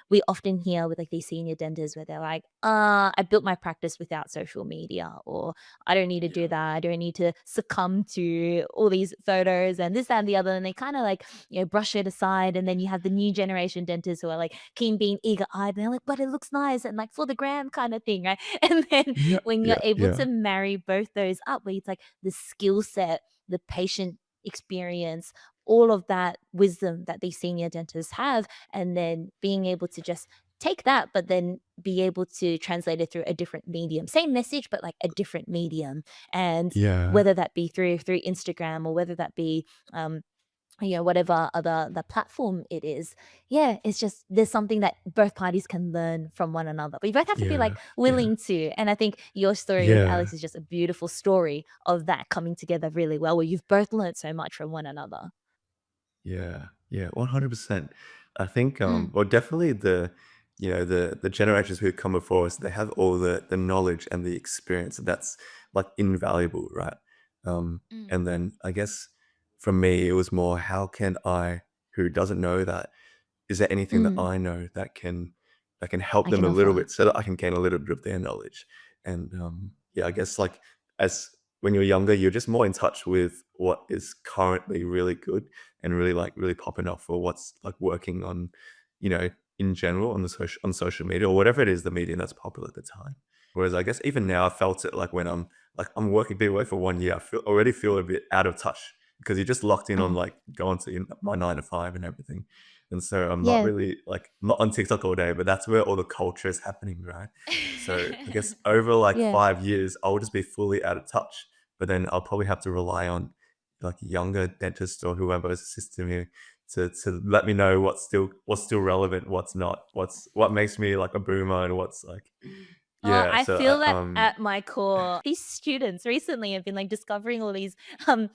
we often hear with like these senior dentists where they're like, I built my practice without social media, or I don't need to do Yeah. that. I don't need to succumb to all these photos and this, that, and the other. And they kind of like, brush it aside. And then you have the new generation dentists who are like keen being eager eyed. And they're like, but it looks nice and like for the gram kind of thing, right? And then Yeah. when you're Yeah. able Yeah. to marry both those up, where it's like the skill set, the patient experience, all of that wisdom that these senior dentists have, and then being able to just take that, but then be able to translate it through a different medium. Same message, but like a different medium. And Yeah. whether that be through Instagram or whether that be whatever other the platform it is. Yeah, it's just there's something that both parties can learn from one another. But you both have to be like Yeah. Yeah. willing to. And I think your story with Yeah. Alex is just a beautiful story of that coming together really well, where you've both learned so much from one another. Yeah, yeah, 100%. I think, Mm, well, definitely the generations who come before us, they have all the knowledge and the experience that's like invaluable, right? mm, And then I guess for me, it was more, how can I, who doesn't know that, is there anything that mm. I know that can help I them can a little offer. bit so that I can gain a little bit of their knowledge? And yeah, I guess like as when you're younger, you're just more in touch with what is currently really good and really popping off, or what's like working on, you know, in general on social media or whatever it is, the medium that's popular at the time. Whereas I guess even now I felt it like when I'm working been away for 1 year, already feel a bit out of touch because you're just locked in on Oh, like going to my 9 to 5 and everything. And so I'm not yeah. really like I'm not on TikTok all day, but that's where all the culture is happening, right? So I guess over like Yeah. 5 years, I'll just be fully out of touch. But then I'll probably have to rely on like younger dentists or whoever is assisting me to let me know what's still relevant, what's not, what makes me like a boomer and what's like Oh, yeah. I So feel that at my core. These students recently have been like discovering all these um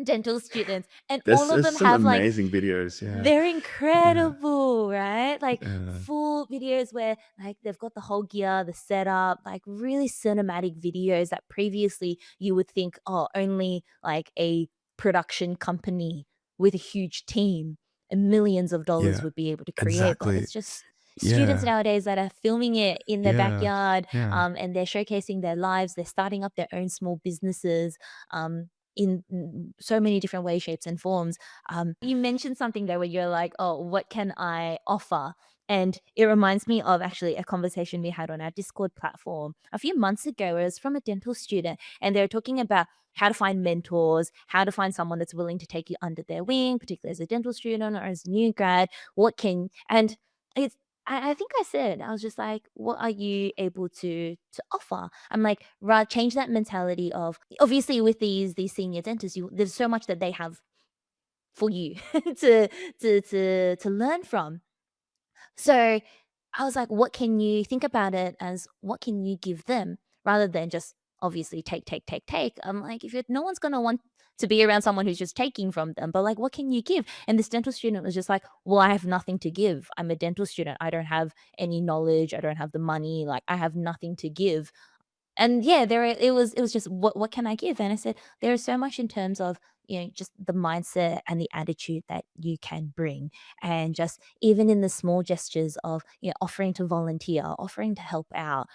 dental students, and there's all of there's them some have like amazing videos. Yeah, they're yeah, incredible, right? Like yeah, full videos where like they've got the whole gear, the setup, like really cinematic videos that previously you would think, oh, only like a production company with a huge team and millions of dollars yeah. would be able to create. But Exactly. it's just students Yeah, nowadays that are filming it in their yeah, backyard, yeah, and they're showcasing their lives. They're starting up their own small businesses. in so many different ways, shapes, and forms. You mentioned something there where you're like, "Oh, what can I offer?" And it reminds me of actually a conversation we had on our Discord platform a few months ago. It was from a dental student, and they were talking about how to find mentors, how to find someone that's willing to take you under their wing, particularly as a dental student or as a new grad. What can and it's I think I said, I was just like, what are you able to offer? I'm like, right, change that mentality of obviously with these senior dentists, there's so much that they have for you to to learn from. So I was like, what can you think about it as what can you give them rather than just obviously take, take, take, take. I'm like, if no one's gonna want to be around someone who's just taking from them, but like, what can you give? And this dental student was just like, well, I have nothing to give. I'm a dental student. I don't have any knowledge. I don't have the money. Like, I have nothing to give. And yeah, it was just what can I give? And I said, there is so much in terms of, just the mindset and the attitude that you can bring. And just even in the small gestures of, offering to volunteer, offering to help out.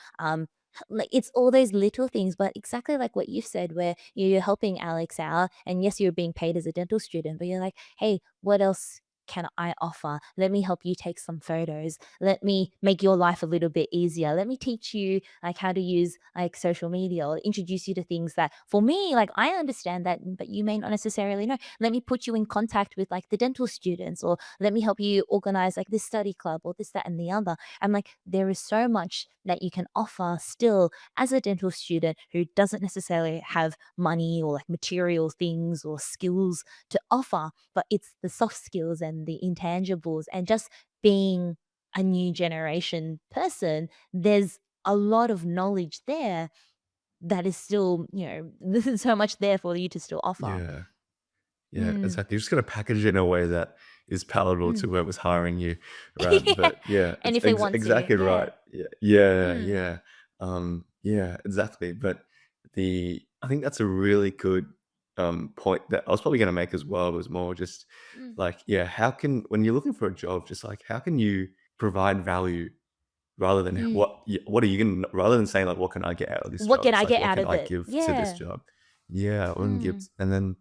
Like it's all those little things, but exactly like what you've said, where you're helping Alex out, and yes, you're being paid as a dental student, but you're like, hey, what else can I offer? Let me help you take some photos. Let me make your life a little bit easier. Let me teach you like how to use like social media or introduce you to things that for me, like I understand that, but you may not necessarily know. Let me put you in contact with like the dental students, or let me help you organize like this study club or this, that, and the other. I'm like, there is so much that you can offer still as a dental student who doesn't necessarily have money or like material things or skills to offer, but it's the soft skills and the intangibles and just being a new generation person. There's a lot of knowledge there that is still, there's so much there for you to still offer. Yeah. Yeah, Mm, exactly. You just gotta package it in a way that is palatable to mm. whoever's hiring you, right? But yeah, And it's if they want to, exactly yeah. right. Yeah, yeah, Mm, yeah. Yeah, exactly. But I think that's a really good point that I was probably gonna make as well, was more just mm, like, yeah, how can when you're looking for a job, just like how can you provide value rather than mm. what are you gonna rather than saying like, "What can I get out of this What job?" can It's I like, get "What out can of I it? give to this Yeah. job?" Yeah, and Mm, gives and then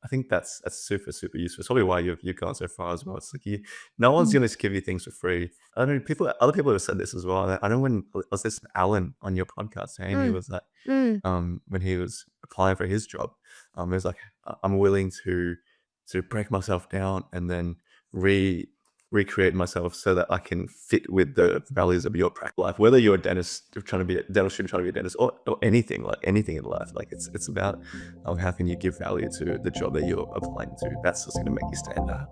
I think that's super, super useful. It's probably why you've gone so far as well. It's like no one's mm, gonna just give you things for free. I know other people have said this as well. I know when was this Alan on your podcast saying he mm, was like, mm. when he was applying for his job, he was like, I'm willing to break myself down and then re recreate myself so that I can fit with the values of your practice life. Whether you're a dentist trying to be a dental student trying to be a dentist, or anything like anything in life, like it's about how can you give value to the job that you're applying to. That's what's going to make you stand out.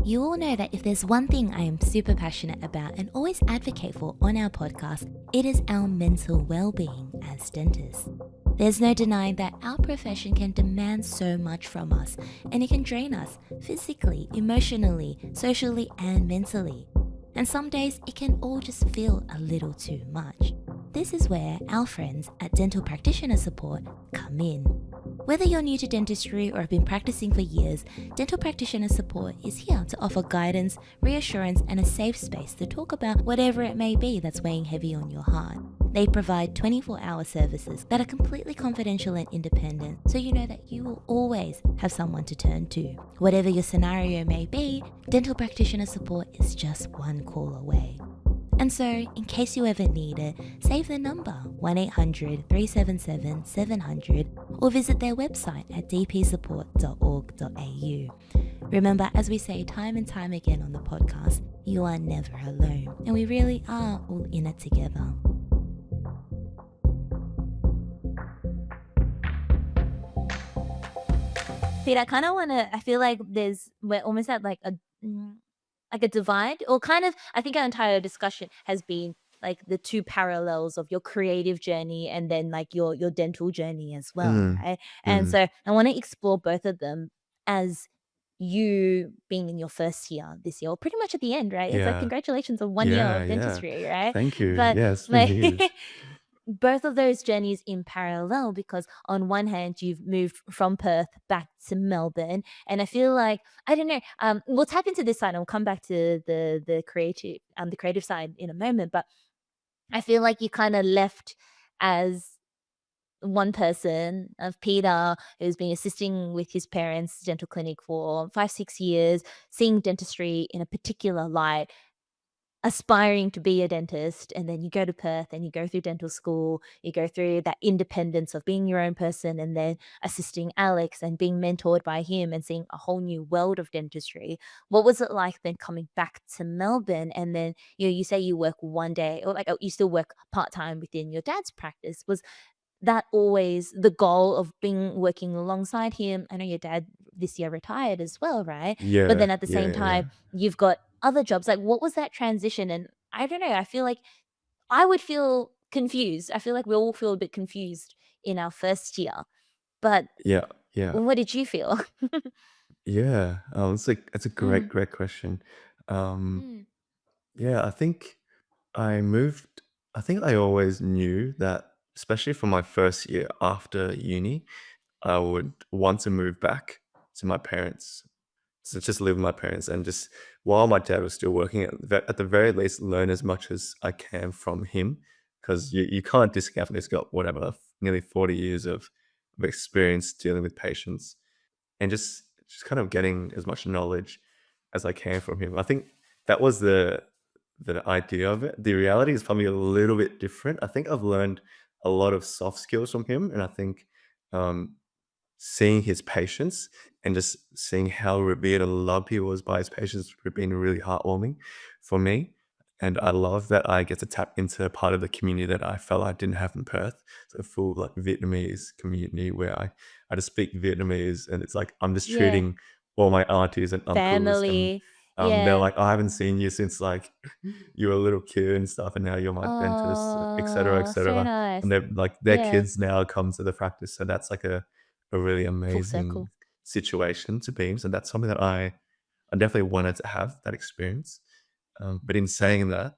You all know that if there's one thing I am super passionate about and always advocate for on our podcast, it is our mental well-being as dentists. There's no denying that our profession can demand so much from us, and it can drain us physically, emotionally, socially, and mentally. And some days it can all just feel a little too much. This is where our friends at Dental Practitioner Support come in. Whether you're new to dentistry or have been practicing for years, Dental Practitioner Support is here to offer guidance, reassurance, and a safe space to talk about whatever it may be that's weighing heavy on your heart. They provide 24-hour services that are completely confidential and independent, so you know that you will always have someone to turn to. Whatever your scenario may be, Dental Practitioner Support is just one call away. And so, in case you ever need it, save the number 1800 377 700 or visit their website at dpsupport.org.au. Remember, as we say time and time again on the podcast, you are never alone, and we really are all in it together. Pete, I kind of want to. I feel like we're almost at like a divide, or kind of. I think our entire discussion has been like the two parallels of your creative journey and then like your dental journey as well, Mm, right? And mm. so I want to explore both of them as you being in your first year this year, or pretty much at the end, right? It's like Yeah, congratulations on 1 year yeah, of yeah. dentistry, right? Thank you. But Yeah, it's been like huge. both of those journeys in parallel, because on one hand you've moved from Perth back to Melbourne, and I feel like, I don't know, we'll tap into this side and we'll come back to the creative side in a moment, but I feel like you kind of left as one person of Peter, who's been assisting with his parents' dental clinic for 5, 6 years, seeing dentistry in a particular light, aspiring to be a dentist, and then you go to Perth and you go through dental school, you go through that independence of being your own person, and then assisting Alex and being mentored by him and seeing a whole new world of dentistry. What was it like then coming back to Melbourne? And then, you say you work one day, or like, you still work part-time within your dad's practice. Was that always the goal of working alongside him? I know your dad this year retired as well, right? But Yeah, then at the yeah, same yeah, yeah. time, you've got other jobs. Like, what was that transition? And I don't know, I feel like I would feel confused. I feel like we all feel a bit confused in our first year. But Yeah, yeah, what did you feel? yeah. It's a great, Mm, great question. Um, mm. yeah, I think I always knew that, especially for my first year after uni, I would want to move back to my parents. So just live with my parents and just, while my dad was still working, at the very least, learn as much as I can from him. Because you can't discount he's got whatever, nearly 40 years of experience dealing with patients, and just kind of getting as much knowledge as I can from him. I think that was the idea of it. The reality is probably a little bit different. I think I've learned a lot of soft skills from him, and I think um, seeing his patience and just seeing how revered and loved he was by his patients would have been really heartwarming for me. And I love that I get to tap into a part of the community that I felt I didn't have in Perth. So a full like Vietnamese community where I just speak Vietnamese, and it's like I'm just Yeah. treating all my aunties and uncles, and Family. they're Yeah. like, I haven't seen you since like you were a little kid and stuff, and now you're my dentist, et cetera, et Oh, so cetera. And nice. they're like their Yeah. kids now come to the practice. So that's like a really Full amazing circle. situation to be in. So that's something that I definitely wanted to have that experience. But in saying that,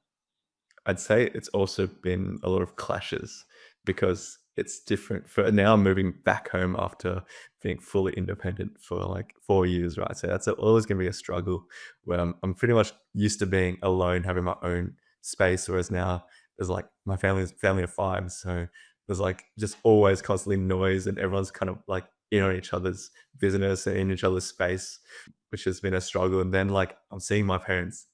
I'd say it's also been a lot of clashes because it's different. For now, I'm moving back home after being fully independent for like 4 years, right? So that's always going to be a struggle where I'm pretty much used to being alone, having my own space, whereas now there's like my family's family of five, so there's like just always constantly noise, and everyone's kind of like in on each other's business and in each other's space, which has been a struggle. And then like I'm seeing my parents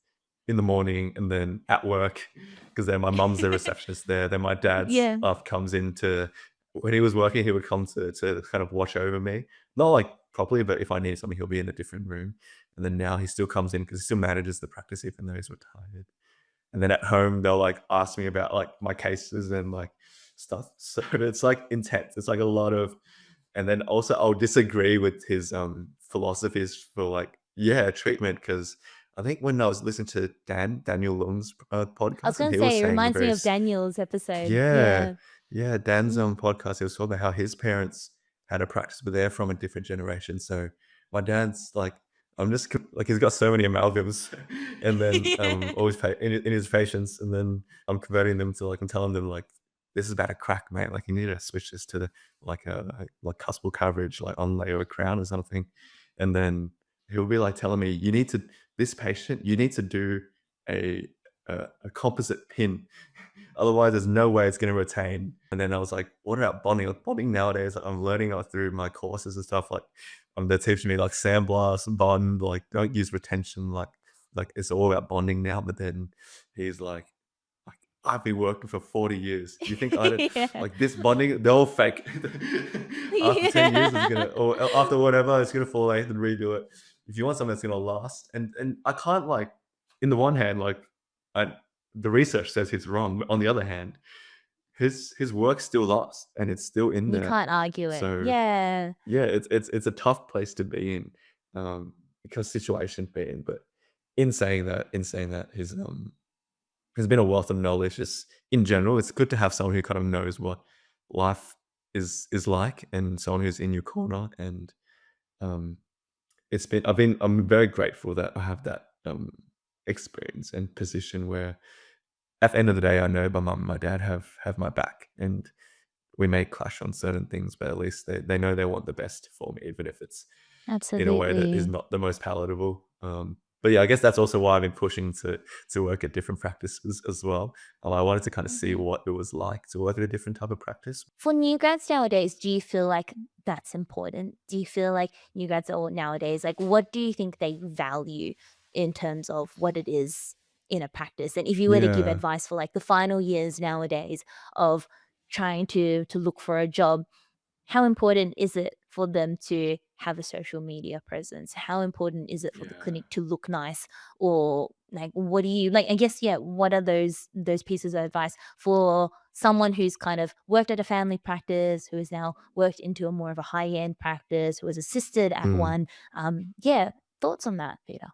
in the morning and then at work because then my mum's the receptionist there. Then my dad's Yeah. comes in to, when he was working, he would come to kind of watch over me. Not like properly, but if I need something, he'll be in a different room. And then now he still comes in because he still manages the practice even though he's retired. And then at home, they'll like ask me about like my cases and like stuff. So it's like intense. It's like a lot of, and then also I'll disagree with his philosophies for like, yeah, treatment. Cause I think when I was listening to Daniel Lung's I was podcast, and gonna he was say, it saying reminds me of Daniel's episode. yeah, Yeah. yeah, Dan's Mm. podcast, he was talking about how his parents had a practice, but they're from a different generation. So my dad's like, I'm just like he's got so many amalgams, and then always in his patients, and then I'm converting them to like I'm telling them like this is about a crack, mate. Like you need to switch this to the like a like cuspal coverage, like on layer a crown or something, and then he'll be like telling me you need to this patient you need to do a a composite pin. Otherwise, there's no way it's going to retain. And then I was like, what about bonding? Like, bonding nowadays, like, I'm learning through my courses and stuff. Like, they're teaching me like sandblast, bond, like don't use retention. Like it's all about bonding now. But then he's like I've been working for 40 years. You think I don't Yeah. like this bonding? They're all fake. After 10 years, it's gonna, Yeah. or after whatever, it's gonna fall out and redo it. If you want something that's gonna last, and I can't like, in the one hand, like, I the research says he's wrong. On the other hand, his work still lasts and it's still in You there. can't argue it. So Yeah. yeah, it's a tough place to be in, because situation being. But in saying that, his there's been a wealth of knowledge just in general. It's good to have someone who kind of knows what life is like and someone who's in your corner. And um, I'm very grateful that I have that experience and position where at the end of the day, I know my mum and my dad have my back, and we may clash on certain things, but at least they know they want the best for me, even if it's in a way that is Absolutely. not the most palatable. But yeah, I guess that's also why I've been pushing to work at different practices as well. I wanted to kind of see Mhm. what it was like to work at a different type of practice. For new grads nowadays, do you feel like that's important? Do you feel like new grads or nowadays, like what do you think they value in terms of what it is in a practice? And if you were to give Yeah, advice for like the final years nowadays of trying to look for a job, how important is it for them to have a social media presence? How important is it for the yeah. clinic to look nice? Or like what do you like I guess yeah, what are those pieces of advice for someone who's kind of worked at a family practice, who has now worked into a more of a high-end practice, who has assisted at Mm. one? Yeah, thoughts on that, Peter?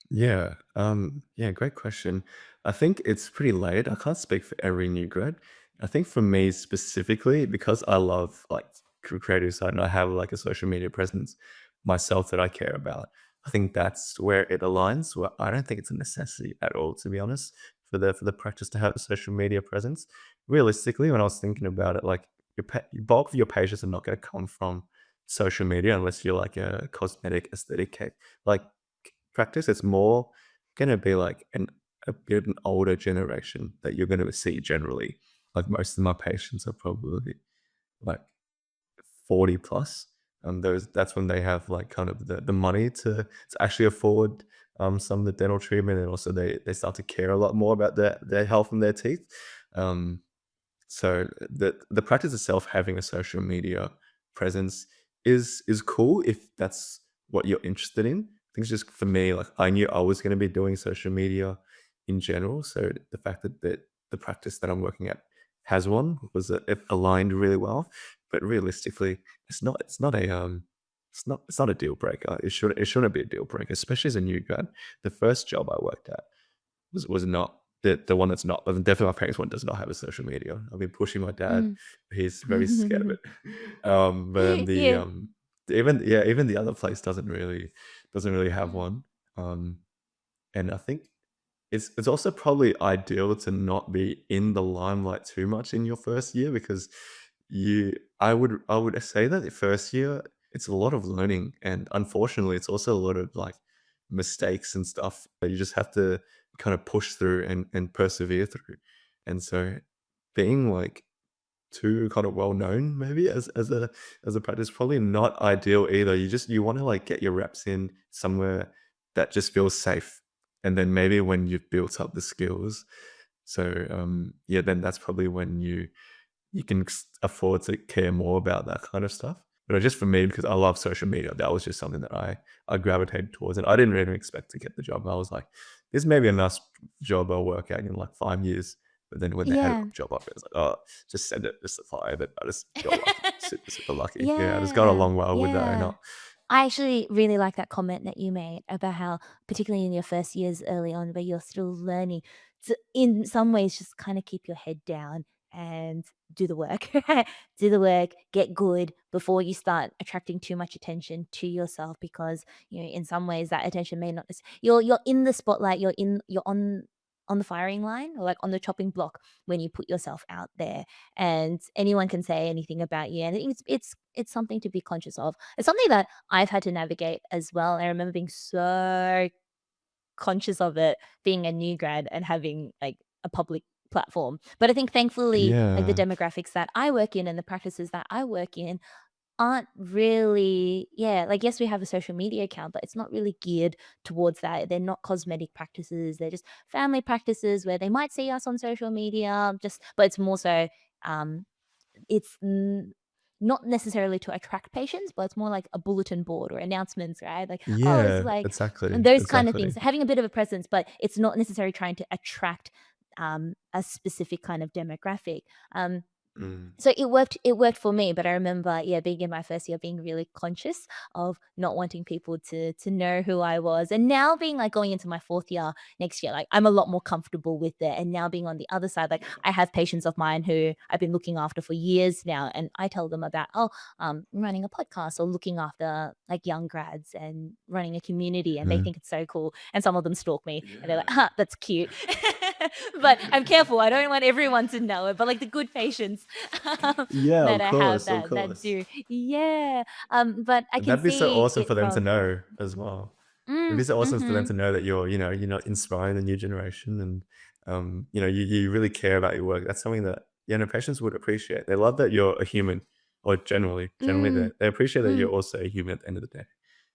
Yeah, yeah, great question. I think it's pretty late. I can't speak for every new grad. I think for me specifically, because I love like creative side and I have like a social media presence myself that I care about. I think that's where it aligns. Where I don't think it's a necessity at all, to be honest, for the practice to have a social media presence. Realistically, when I was thinking about it, like bulk of your patients are not going to come from social media unless you're like a cosmetic aesthetic like practice, it's more gonna be like a bit of an older generation that you're gonna see generally. Like most of my patients are probably like 40 plus. Those that's when they have like kind of the money to actually afford some of the dental treatment, and also they start to care a lot more about their health and their teeth. Um, so the practice itself having a social media presence is cool if that's what you're interested in. I think it's just for me, like I knew I was going to be doing social media in general. So the fact that the practice that I'm working at has one was that it aligned really well. But realistically, it's not a it's not a deal breaker. It shouldn't be a deal breaker, especially as a new grad. The first job I worked at was not the one that's not, but definitely my parents' one does not have a social media. I've been pushing my dad. Mm. He's very scared of it. But then Yeah. even the other place doesn't really have Mm. one. And I think it's also probably ideal to not be in the limelight too much in your first year because you I would say that the first year it's a lot of learning, and unfortunately it's also a lot of like mistakes and stuff that you just have to kind of push through and persevere through. And so being like too kind of well known maybe as a practice probably not ideal either. You want to like get your reps in somewhere that just feels safe, and then maybe when you've built up the skills, so yeah, then that's probably when you can afford to care more about that kind of stuff. But just for me, because I love social media, that was just something that I gravitated towards, and I didn't really expect to get the job. I was like, this may be a nice job I'll work at in like 5 years. But then when they had a Yeah. job offer, it's like, oh, just send it, just apply. But I just got lucky, super super lucky. Yeah, I just got Yeah, along well with the owner. yeah. I actually really like that comment that you made about how, particularly in your first years early on, where you're still learning, to, in some ways, just kind of keep your head down and do the work, do the work, get good before you start attracting too much attention to yourself. Because in some ways, that attention may not. You're in the spotlight. You're on the firing line or like on the chopping block when you put yourself out there, and anyone can say anything about you, and it's something to be conscious of. It's something that I've had to navigate as well. I remember being so conscious of it, being a new grad and having like a public platform. But I think thankfully, like the Yeah, demographics that I work in and the practices that I work in aren't really, yeah, like yes, we have a social media account, but it's not really geared towards that. They're not cosmetic practices. They're just family practices where they might see us on social media, just but it's more so um it's not necessarily to attract patients, but it's more like a bulletin board or announcements, right? Like, oh, this is yeah, like exactly, and those kind of things. exactly. Having a bit of a presence, but it's not necessarily trying to attract a specific kind of demographic. Um, Mm. so it worked for me, but I remember, yeah, being in my first year, being really conscious of not wanting people to know who I was. And now being like going into my fourth year next year, like I'm a lot more comfortable with it. And now being on the other side, like I have patients of mine who I've been looking after for years now. And I tell them about, oh, I'm running a podcast or looking after like young grads and running a community, and they Yeah. think it's so cool. And some of them stalk me and they're like, Yeah. huh, that's cute. But I'm careful. I don't want everyone to know it, but like the good patients Yeah, that of I have course, of that course. do. Yeah. But I can That'd be so see awesome it for them to from know as well. It'd be so awesome for them mm-hmm. to know that you're inspiring the new generation and, you really care about your work. That's something that, patients would appreciate. They love that you're a human or generally Mm, they appreciate that mm, you're also a human at the end of the day.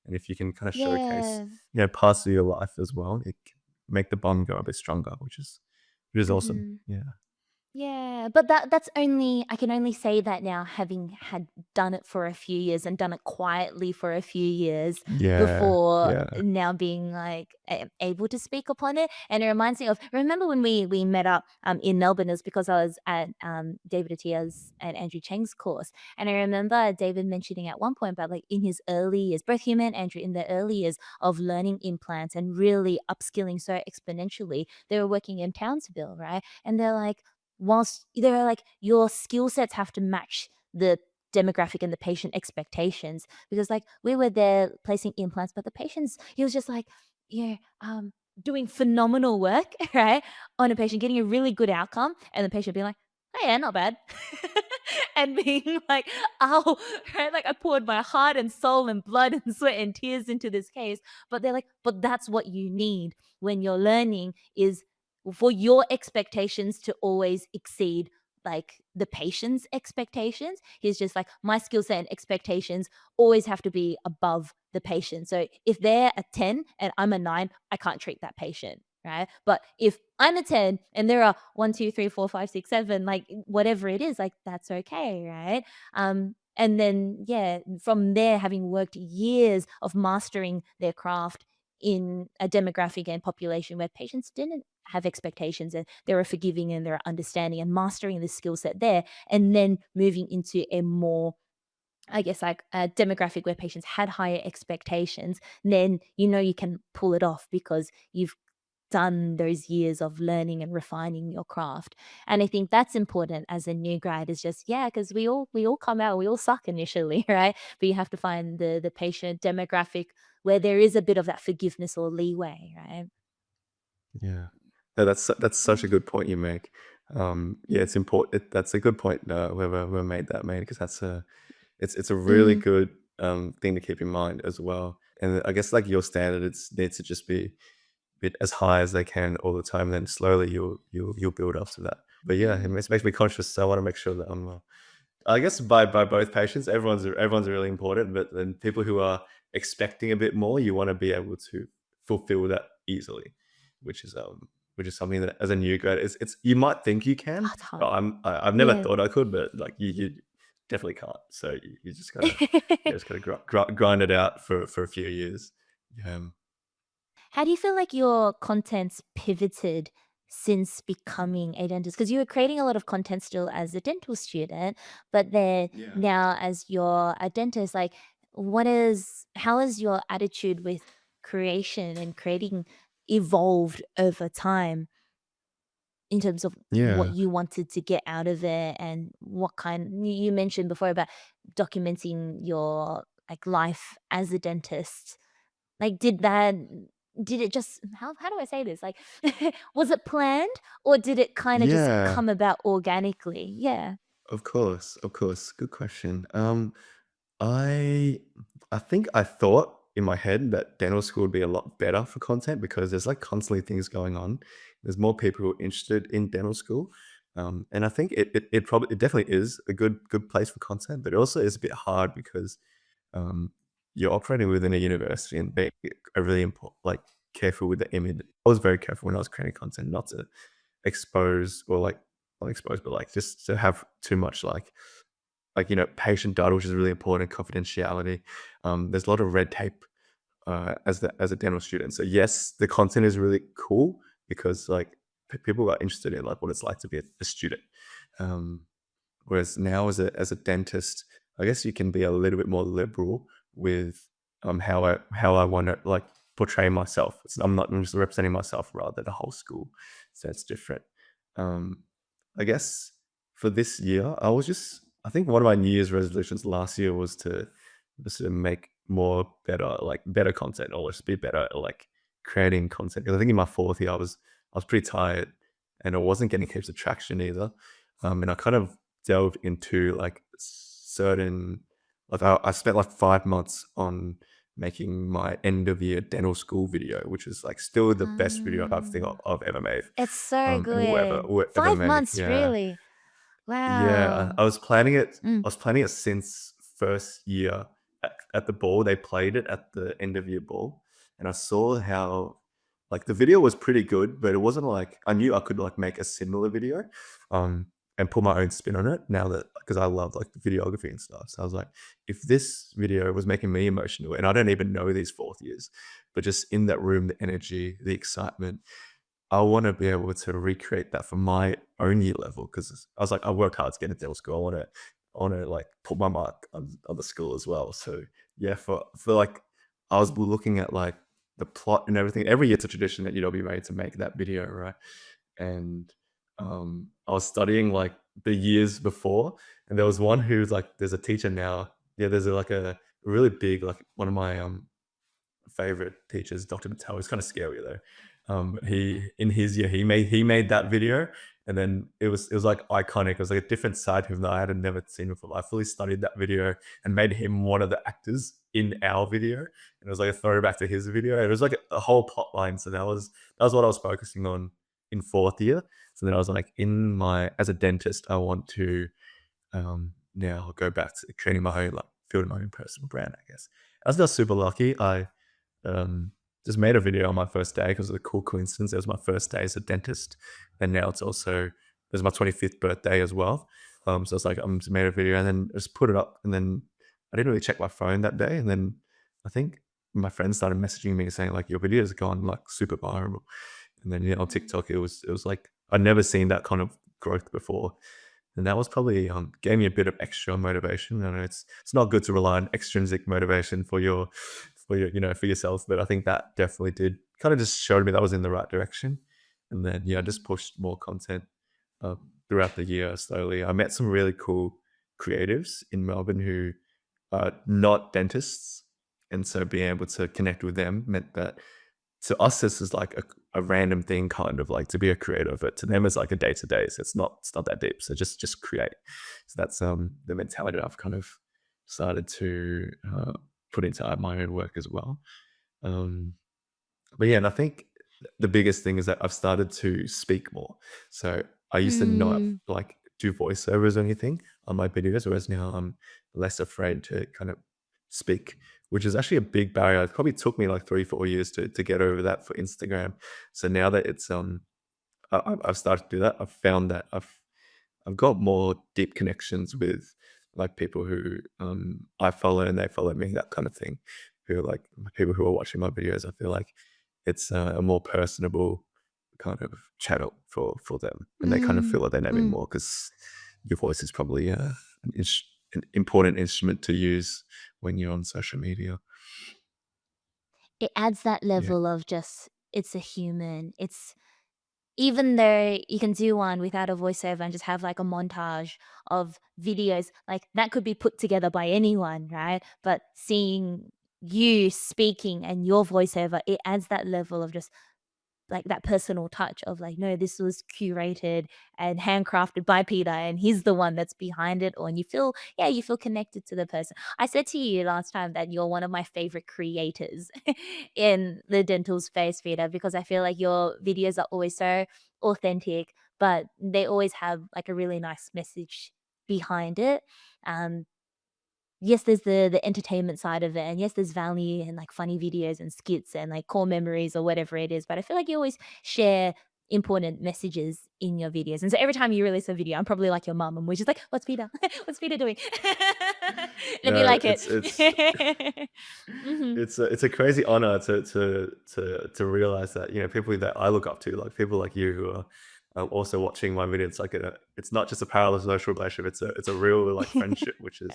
And if you can kind of showcase, yeah. parts of your life as well, it can make the bond go a bit stronger, which is awesome. Mm-hmm. Yeah. Yeah, but that's only I can only say that now having had done it for a few years and done it quietly for a few years Yeah. before Yeah. now being like able to speak upon it. And it reminds me of remember when we met up in Melbourne is because I was at David Atia's and Andrew Cheng's course. And I remember David mentioning at one point about like in his early years, both him and Andrew in the early years of learning implants and really upskilling so exponentially, they were working in Townsville, right? And they're like whilst they're like your skill sets have to match the demographic and the patient expectations because like we were there placing implants but the patients he was just like yeah doing phenomenal work right on a patient getting a really good outcome and the patient being like oh yeah not bad and being like oh right like I poured my heart and soul and blood and sweat and tears into this case but they're like but that's what you need when you're learning is for your expectations to always exceed like the patient's expectations. He's just like my skill set and expectations always have to be above the patient. So if they're a 10 and I'm a 9, I can't treat that patient. Right. But if I'm a 10 and there are 1, 2, 3, 4, 5, 6, 7, like whatever it is, like that's okay. Right. And then, yeah, from there, having worked years of mastering their craft in a demographic and population where patients didn't have expectations and they were forgiving and they're understanding and mastering the skill set there and then moving into a more I guess like a demographic where patients had higher expectations then you can pull it off because you've done those years of learning and refining your craft and I think that's important as a new grad is just yeah because we all come out we all suck initially right but you have to find the patient demographic where there is a bit of that forgiveness or leeway right Yeah. No, that's such a good point you make. Yeah, it's important. That's a good point. Whoever made that made because it's a really mm, good thing to keep in mind as well. And I guess like your standard, needs to just be bit as high as they can all the time. And then slowly you'll build up to that. But yeah, makes me conscious. So I want to make sure that I'm I guess by both patients, everyone's really important, but then people who are expecting a bit more, you want to be able to fulfill that easily, which is something that as a new grad, it's you might think you oh, can, it's but hard I've never yeah thought I could, but like you definitely can't. So you just gotta grind it out for a few years. Um, How do you feel like your content's pivoted since becoming a dentist? Because you were creating a lot of content still as a dental student, but then yeah. now as you're a dentist, like how has your attitude with creation and creating evolved over time in terms of what Yeah. you wanted to get out of it and what kind you mentioned before about documenting your like life as a dentist like, did it just how do I say this? Like, was it planned or did it kinda just Yeah. come about organically? Yeah. Of course, of course. Good question. I I think I thought in my head that dental school would be a lot better for content because there's like constantly things going on. There's more people who are interested in dental school. And I think it definitely is a good place for content, but it also is a bit hard because um, you're operating within a university and being a really important like careful with the image. I was very careful when I was creating content not to expose or like not expose, but like just to have too much patient data, which is really important, confidentiality. There's a lot of red tape as a dental student. So yes, the content is really cool because like people are interested in like what it's like to be a student. Um, Whereas now as a dentist, I guess you can be a little bit more liberal with how I want to like portray myself. I'm just representing myself rather than the whole school. So it's different. Um, I guess for this year, I think one of my New Year's resolutions last year was to make better content or just be better at like creating content. Because I think in my fourth year I was pretty tired and it wasn't getting heaps of traction either. And I kind of delved into like certain, like I spent like 5 months on making my end of year dental school video, which is like still the best video I think Um, I've ever made, it's so and good. will ever 5 make. months, Yeah. really? Yeah, Wow. I was planning it. Mm. I was planning it since first year at the ball. They played it at the end of year ball, and I saw how like the video was pretty good, but it wasn't like I knew I could like make a similar video, um, and put my own spin on it. Now that because I love like the videography and stuff, so I was like, if this video was making me emotional, and I don't even know these fourth years, but just in that room, the energy, the excitement, I wanna be able to recreate that for my own year level because I was like, I worked hard to get into dental school. I wanna, like, put my mark on the school as well. So, yeah, for, like I was looking at, like, the plot and everything. Every year it's a tradition at UW made to make that video, right? And, I was studying, like, the years before, and there was one who's, like there's a teacher now. Yeah, there's, like, a really big, like, one of my, favorite teachers, Dr. Patel. He's kind of scary though. He in his year he made that video, and then it was like iconic. It was like a different side to him that I had never seen before. I fully studied that video and made him one of the actors in our video, and it was like a throwback to his video. It was like a whole plot line. So that was what I was focusing on in fourth year. So then I was like, in my as a dentist, I want to now I'll go back to creating my own like building my own personal brand. I guess I was just super lucky. I um, just made a video on my first day because of a cool coincidence. It was my first day as a dentist, and now it was my 25th birthday as well. So it's like I'm just made a video and then just put it up, and then I didn't really check my phone that day, and then I think my friends started messaging me saying like your video's gone like super viral, and then yeah on TikTok it was like I'd never seen that kind of growth before, and that was probably gave me a bit of extra motivation. I know it's not good to rely on extrinsic motivation for your for yourself, but I think that definitely did kind of just showed me that was in the right direction. And then yeah, I just pushed more content uh, throughout the year slowly. I met some really cool creatives in Melbourne who are not dentists, and so being able to connect with them meant that to us this is like a random thing, kind of like to be a creator, but to them it's like a day to day. So it's not that deep. So just create. So that's the mentality that I've kind of started to put into my own work as well. Um, but yeah, and I think the biggest thing is that I've started to speak more. So I used to not Mm. like do voiceovers or anything on my videos, whereas now I'm less afraid to kind of speak, which is actually a big barrier. It probably took me like 3, 4 years to get over that for Instagram. So now that it's I've started to do that, I've found that I've got more deep connections with like people who I follow and they follow me, that kind of thing. Who are like people who are watching my videos. I feel like it's a more personable kind of channel for them, and they kind of feel Mm. like they know me Mm. more because your voice is probably an important instrument to use when you're on social media. It adds that Yeah. level of just it's a human. It's even though you can do one without a voiceover and just have like a montage of videos, like that could be put together by anyone, right? But seeing you speaking and your voiceover, it adds that level of just like that personal touch of like, no, this was curated and handcrafted by Peter, and he's the one that's behind it all. And you feel, yeah, you feel connected to the person. I said to you last time that you're one of my favorite creators in the dental space, Peter, because I feel like your videos are always so authentic, but they always have like a really nice message behind it. Um, yes, there's the entertainment side of it, and yes, there's value and like funny videos and skits and like core memories or whatever it is. But I feel like you always share important messages in your videos. And so every time you release a video, I'm probably like your mom, and we're just like, "What's Peter? What's Peter doing? Let me No, like it." Mhm. it's a crazy honor to realize that people that I look up to, like people like you who are also watching my video. It's like it's not just a parallel social relationship. It's a real like friendship, which is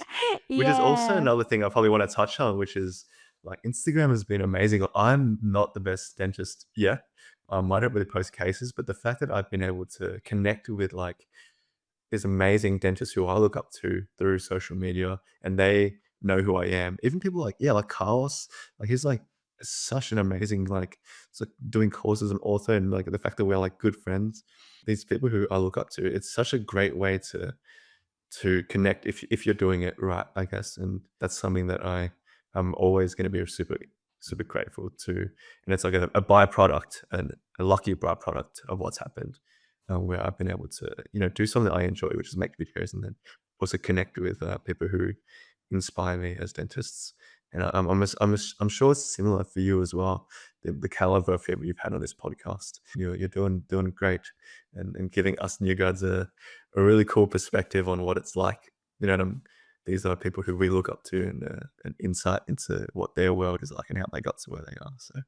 also Yeah. another thing I probably want to touch on, which is like Instagram has been amazing. Like, I'm not the best dentist yet. I don't really post cases, but the fact that I've been able to connect with like these amazing dentists who I look up to through social media, and they know who I am. Even people like, yeah, like Carlos, like he's like it's such an amazing, like, it's like doing courses and author and like the fact that we're like good friends. These people who I look up to, it's such a great way to connect if you're doing it right, I guess. And that's something that I'm always going to be super grateful to. And it's like a byproduct and a lucky byproduct of what's happened, where I've been able to do something I enjoy, which is make videos, and then also connect with people who inspire me as dentists. And I'm sure it's similar for you as well. The caliber of people you've had on this podcast, you're doing great, and giving us new guys a really cool perspective on what it's like. These are people who we look up to, and an insight into what their world is like and how they got to where they are. So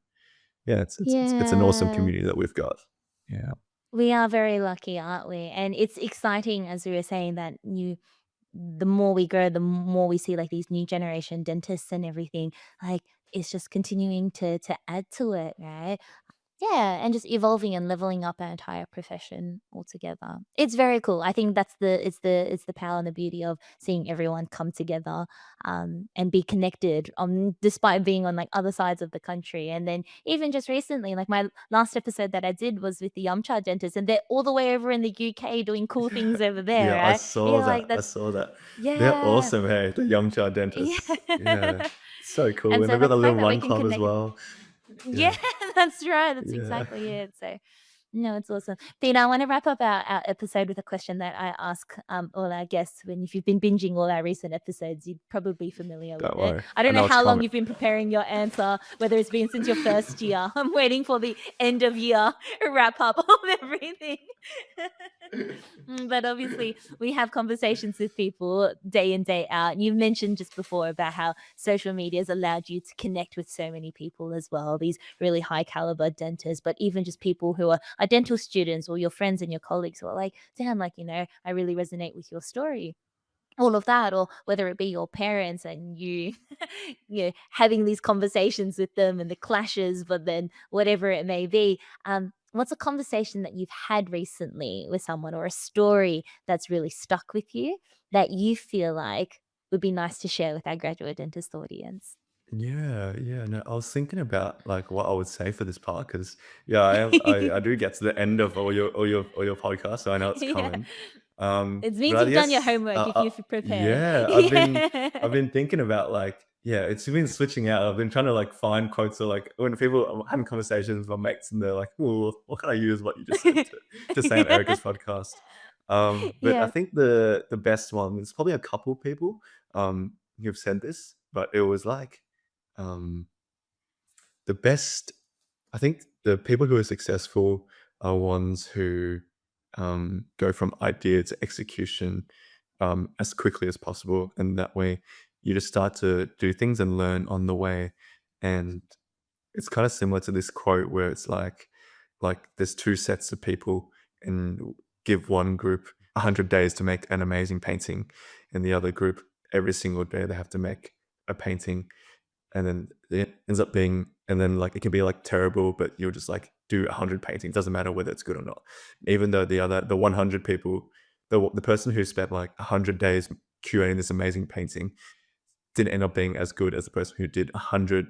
yeah, it's an awesome Yeah. community that we've got. Yeah. We are very lucky, aren't we? And it's exciting, as we were saying, that the more we grow, the more we see like these new generation dentists and everything. Like it's just continuing to add to it, right? Yeah, and just evolving and leveling up our entire profession altogether. It's very cool. I think that's the power and the beauty of seeing everyone come together, and be connected, despite being on like other sides of the country. And then even just recently, like my last episode that I did was with the Yumcha dentist, and they're all the way over in the UK doing cool things over there, Yeah, I right? saw Yeah, like that. I that's saw that. They're yeah. awesome, hey, the young child Yeah. dentists. Yeah. So cool. And And so they've got like a the little fact that we run can club as connect. well. Yeah, Yeah. that's right. That's Yeah. exactly it. So, no, it's awesome. Peter, I want to wrap up our episode with a question that I ask all our guests. When if you've been binging all our recent episodes, you'd probably be familiar with Don't it. worry. I I don't know know it's how long coming. you've been preparing your answer, whether it's been since your first year. I'm waiting for the end of year wrap up of everything. But obviously, we have conversations with people day in, day out. And you've mentioned just before about how social media has allowed you to connect with so many people as well, these really high caliber dentists, but even just people who are dental students or your friends and your colleagues who are like, damn, like, I really resonate with your story, all of that, or whether it be your parents and you having these conversations with them and the clashes, but then whatever it may be. What's a conversation that you've had recently with someone, or a story that's really stuck with you that you feel like would be nice to share with our graduate dentist audience? Yeah, yeah. No, I was thinking about like what I would say for this part because yeah, I do get to the end of all your podcasts, so I know it's Yeah, coming. it But means I you've done your guess homework if you've prepared. yeah, I've Yeah. been thinking about like yeah, it's been switching out. I've been trying to like find quotes or like when people I'm having conversations with my mates and they're like, "Oh, what can I use what you just said to say on Erica's podcast?" But I Yeah. think the best one, there's probably a couple people who've said this, but it was like um, the best I think the people who are successful are ones who go from idea to execution as quickly as possible, and that way you just start to do things and learn on the way. And it's kind of similar to this quote where it's like there's two sets of people, and give one group 100 days to make an amazing painting, and the other group every single day they have to make a painting, and then it ends up being and then like it can be like terrible, but you'll just like do 100 paintings, doesn't matter whether it's good or not, even though the 100 people, the person who spent like 100 days curating this amazing painting didn't end up being as good as the person who did 100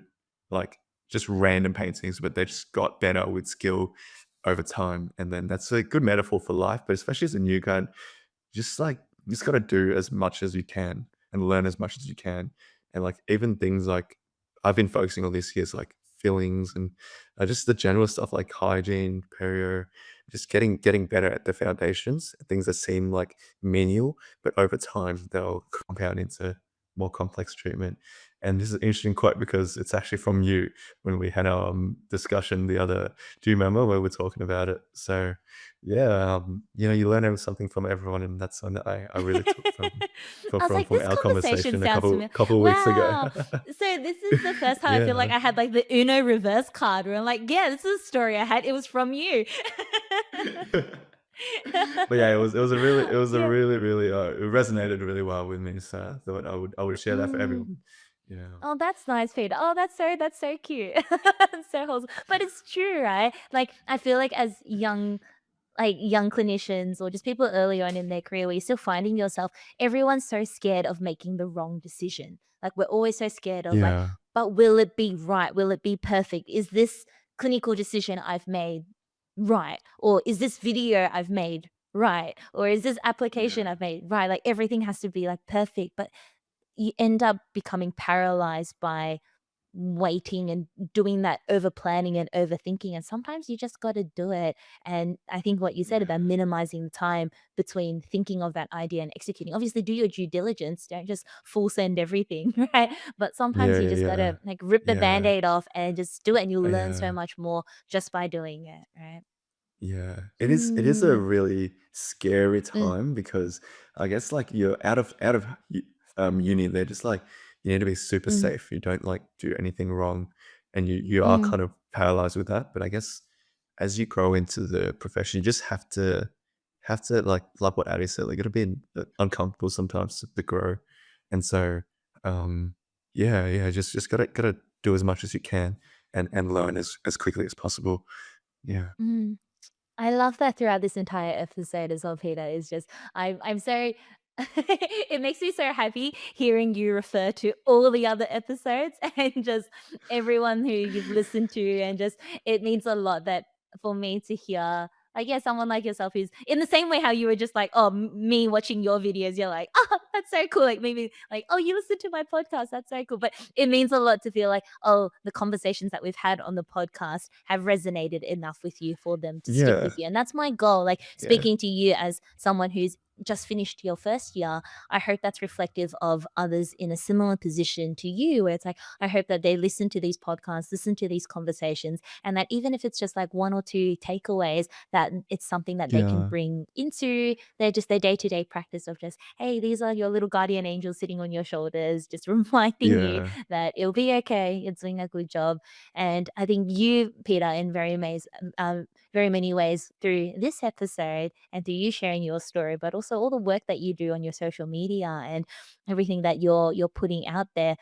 like just random paintings, but they just got better with skill over time. And then that's a good metaphor for life, but especially as a new guy, just like you just got to do as much as you can and learn as much as you can. And like even things like I've been focusing on this year's like fillings and just the general stuff like hygiene, perio, just getting better at the foundations, things that seem like menial, but over time they'll compound into more complex treatment. And this is an interesting quote because it's actually from you when we had our discussion the other. Do you remember where we're talking about it? So yeah, you learn something from everyone, and that's something that I really took from I was like, this our conversation conversation a sounds familiar. couple weeks ago. Wow. So this is the first time I feel like Yeah. I had like the Uno reverse card where I'm like, yeah, this is a story I had. It was from you. But yeah, it was a Yeah. really it resonated really well with me. So I thought I would share that for Mm. everyone. Yeah. Oh, that's nice, Peter. Oh, that's so cute. That's so wholesome. But it's true, right? Like I feel like as young clinicians or just people early on in their career where you're still finding yourself, everyone's so scared of making the wrong decision. Like we're always so scared of like Yeah. but will it be right? Will it be perfect? Is this clinical decision I've made right? Or is this video I've made right? Or is this application Yeah. I've made right? Like everything has to be like perfect, but you end up becoming paralyzed by waiting and doing that over planning and overthinking, and sometimes you just got to do it. And I think what you said Yeah. about minimizing the time between thinking of that idea and executing, obviously do your due diligence, don't just full send everything, right? But sometimes Yeah, you yeah, just got yeah. to like rip the Yeah. band-aid off and just do it, and you'll learn so Yeah. much more just by doing it, right? Yeah, it is a Mm, really scary mm, time because I guess like you're uni. They're just like you need to be super mm, safe. You don't like do anything wrong, and you are mm, kind of paralyzed with that. But I guess as you grow into the profession, you just have to like what Addie said, like it'll be uncomfortable sometimes to grow, and so yeah, yeah, just gotta do as much as you can and learn as quickly as possible. Yeah. mm. I love that throughout this entire episode as well, Peter. Is just I'm so it makes me so happy hearing you refer to all the other episodes and just everyone who you've listened to, and just it means a lot that for me to hear. Like, yeah, someone like yourself who's in the same way how you were just like, oh, me watching your videos, you're like, oh, that's so cool. Like, maybe like, oh, you listen to my podcast, that's so cool. But it means a lot to feel like, oh, the conversations that we've had on the podcast have resonated enough with you for them to stick Yeah. with you. And that's my goal. Like, Yeah. speaking to you as someone who's just finished your first year, I hope that's reflective of others in a similar position to you, where it's like, I hope that they listen to these podcasts, listen to these conversations, and that even if it's just like one or two takeaways, that it's something that they can Yeah. bring into their day-to-day practice of just, hey, these are your little guardian angels sitting on your shoulders, just reminding you Yeah. that it'll be okay, you're doing a good job. And I think you, Peter, in very many ways through this episode and through you sharing your story, but also all the work that you do on your social media and everything that you're putting out there,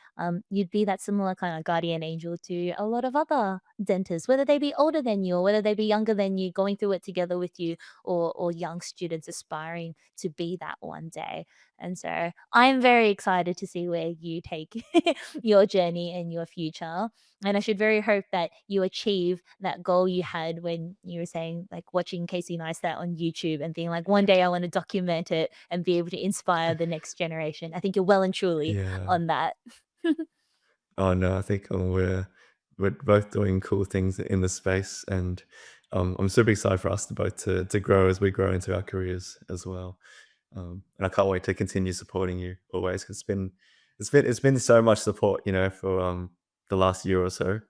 you'd be that similar kind of guardian angel to a lot of other dentists, whether they be older than you or whether they be younger than you, going through it together with you, or young students aspiring to be that one day. And so I'm very excited to see where you take your journey and your future. And I should very hope that you achieve that goal you had when you were saying, like, watching Casey Neistat on YouTube and being like, one day I want to document it and be able to inspire the next generation. I think you're well and truly Yeah. on that. Oh, no, I think, we're both doing cool things in the space, and, I'm super excited for us to both to grow as we grow into our careers as well. And I can't wait to continue supporting you always 'cause it's been so much support, for, the last year or so.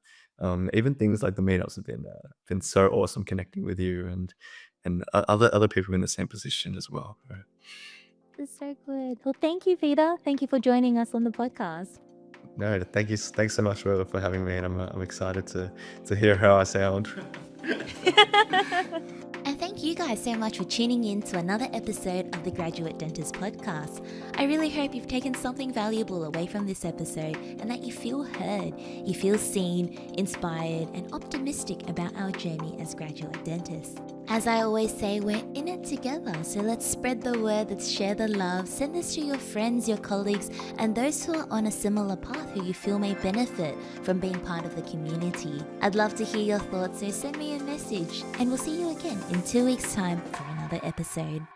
Even things like the meetups have been so awesome connecting with you and other people in the same position as well, right? It's so good. Well, thank you, Peter. Thank you for joining us on the podcast. No, thanks so much for having me, and I'm excited to hear how I sound. And thank you guys so much for tuning in to another episode of the Graduate Dentist Podcast. I really hope you've taken something valuable away from this episode and that you feel heard, you feel seen, inspired, and optimistic about our journey as graduate dentists. As I always say, we're in it together, so let's spread the word, let's share the love, send this to your friends, your colleagues, and those who are on a similar path who you feel may benefit from being part of the community. I'd love to hear your thoughts, so send me a message, and we'll see you again in 2 weeks' time for another episode.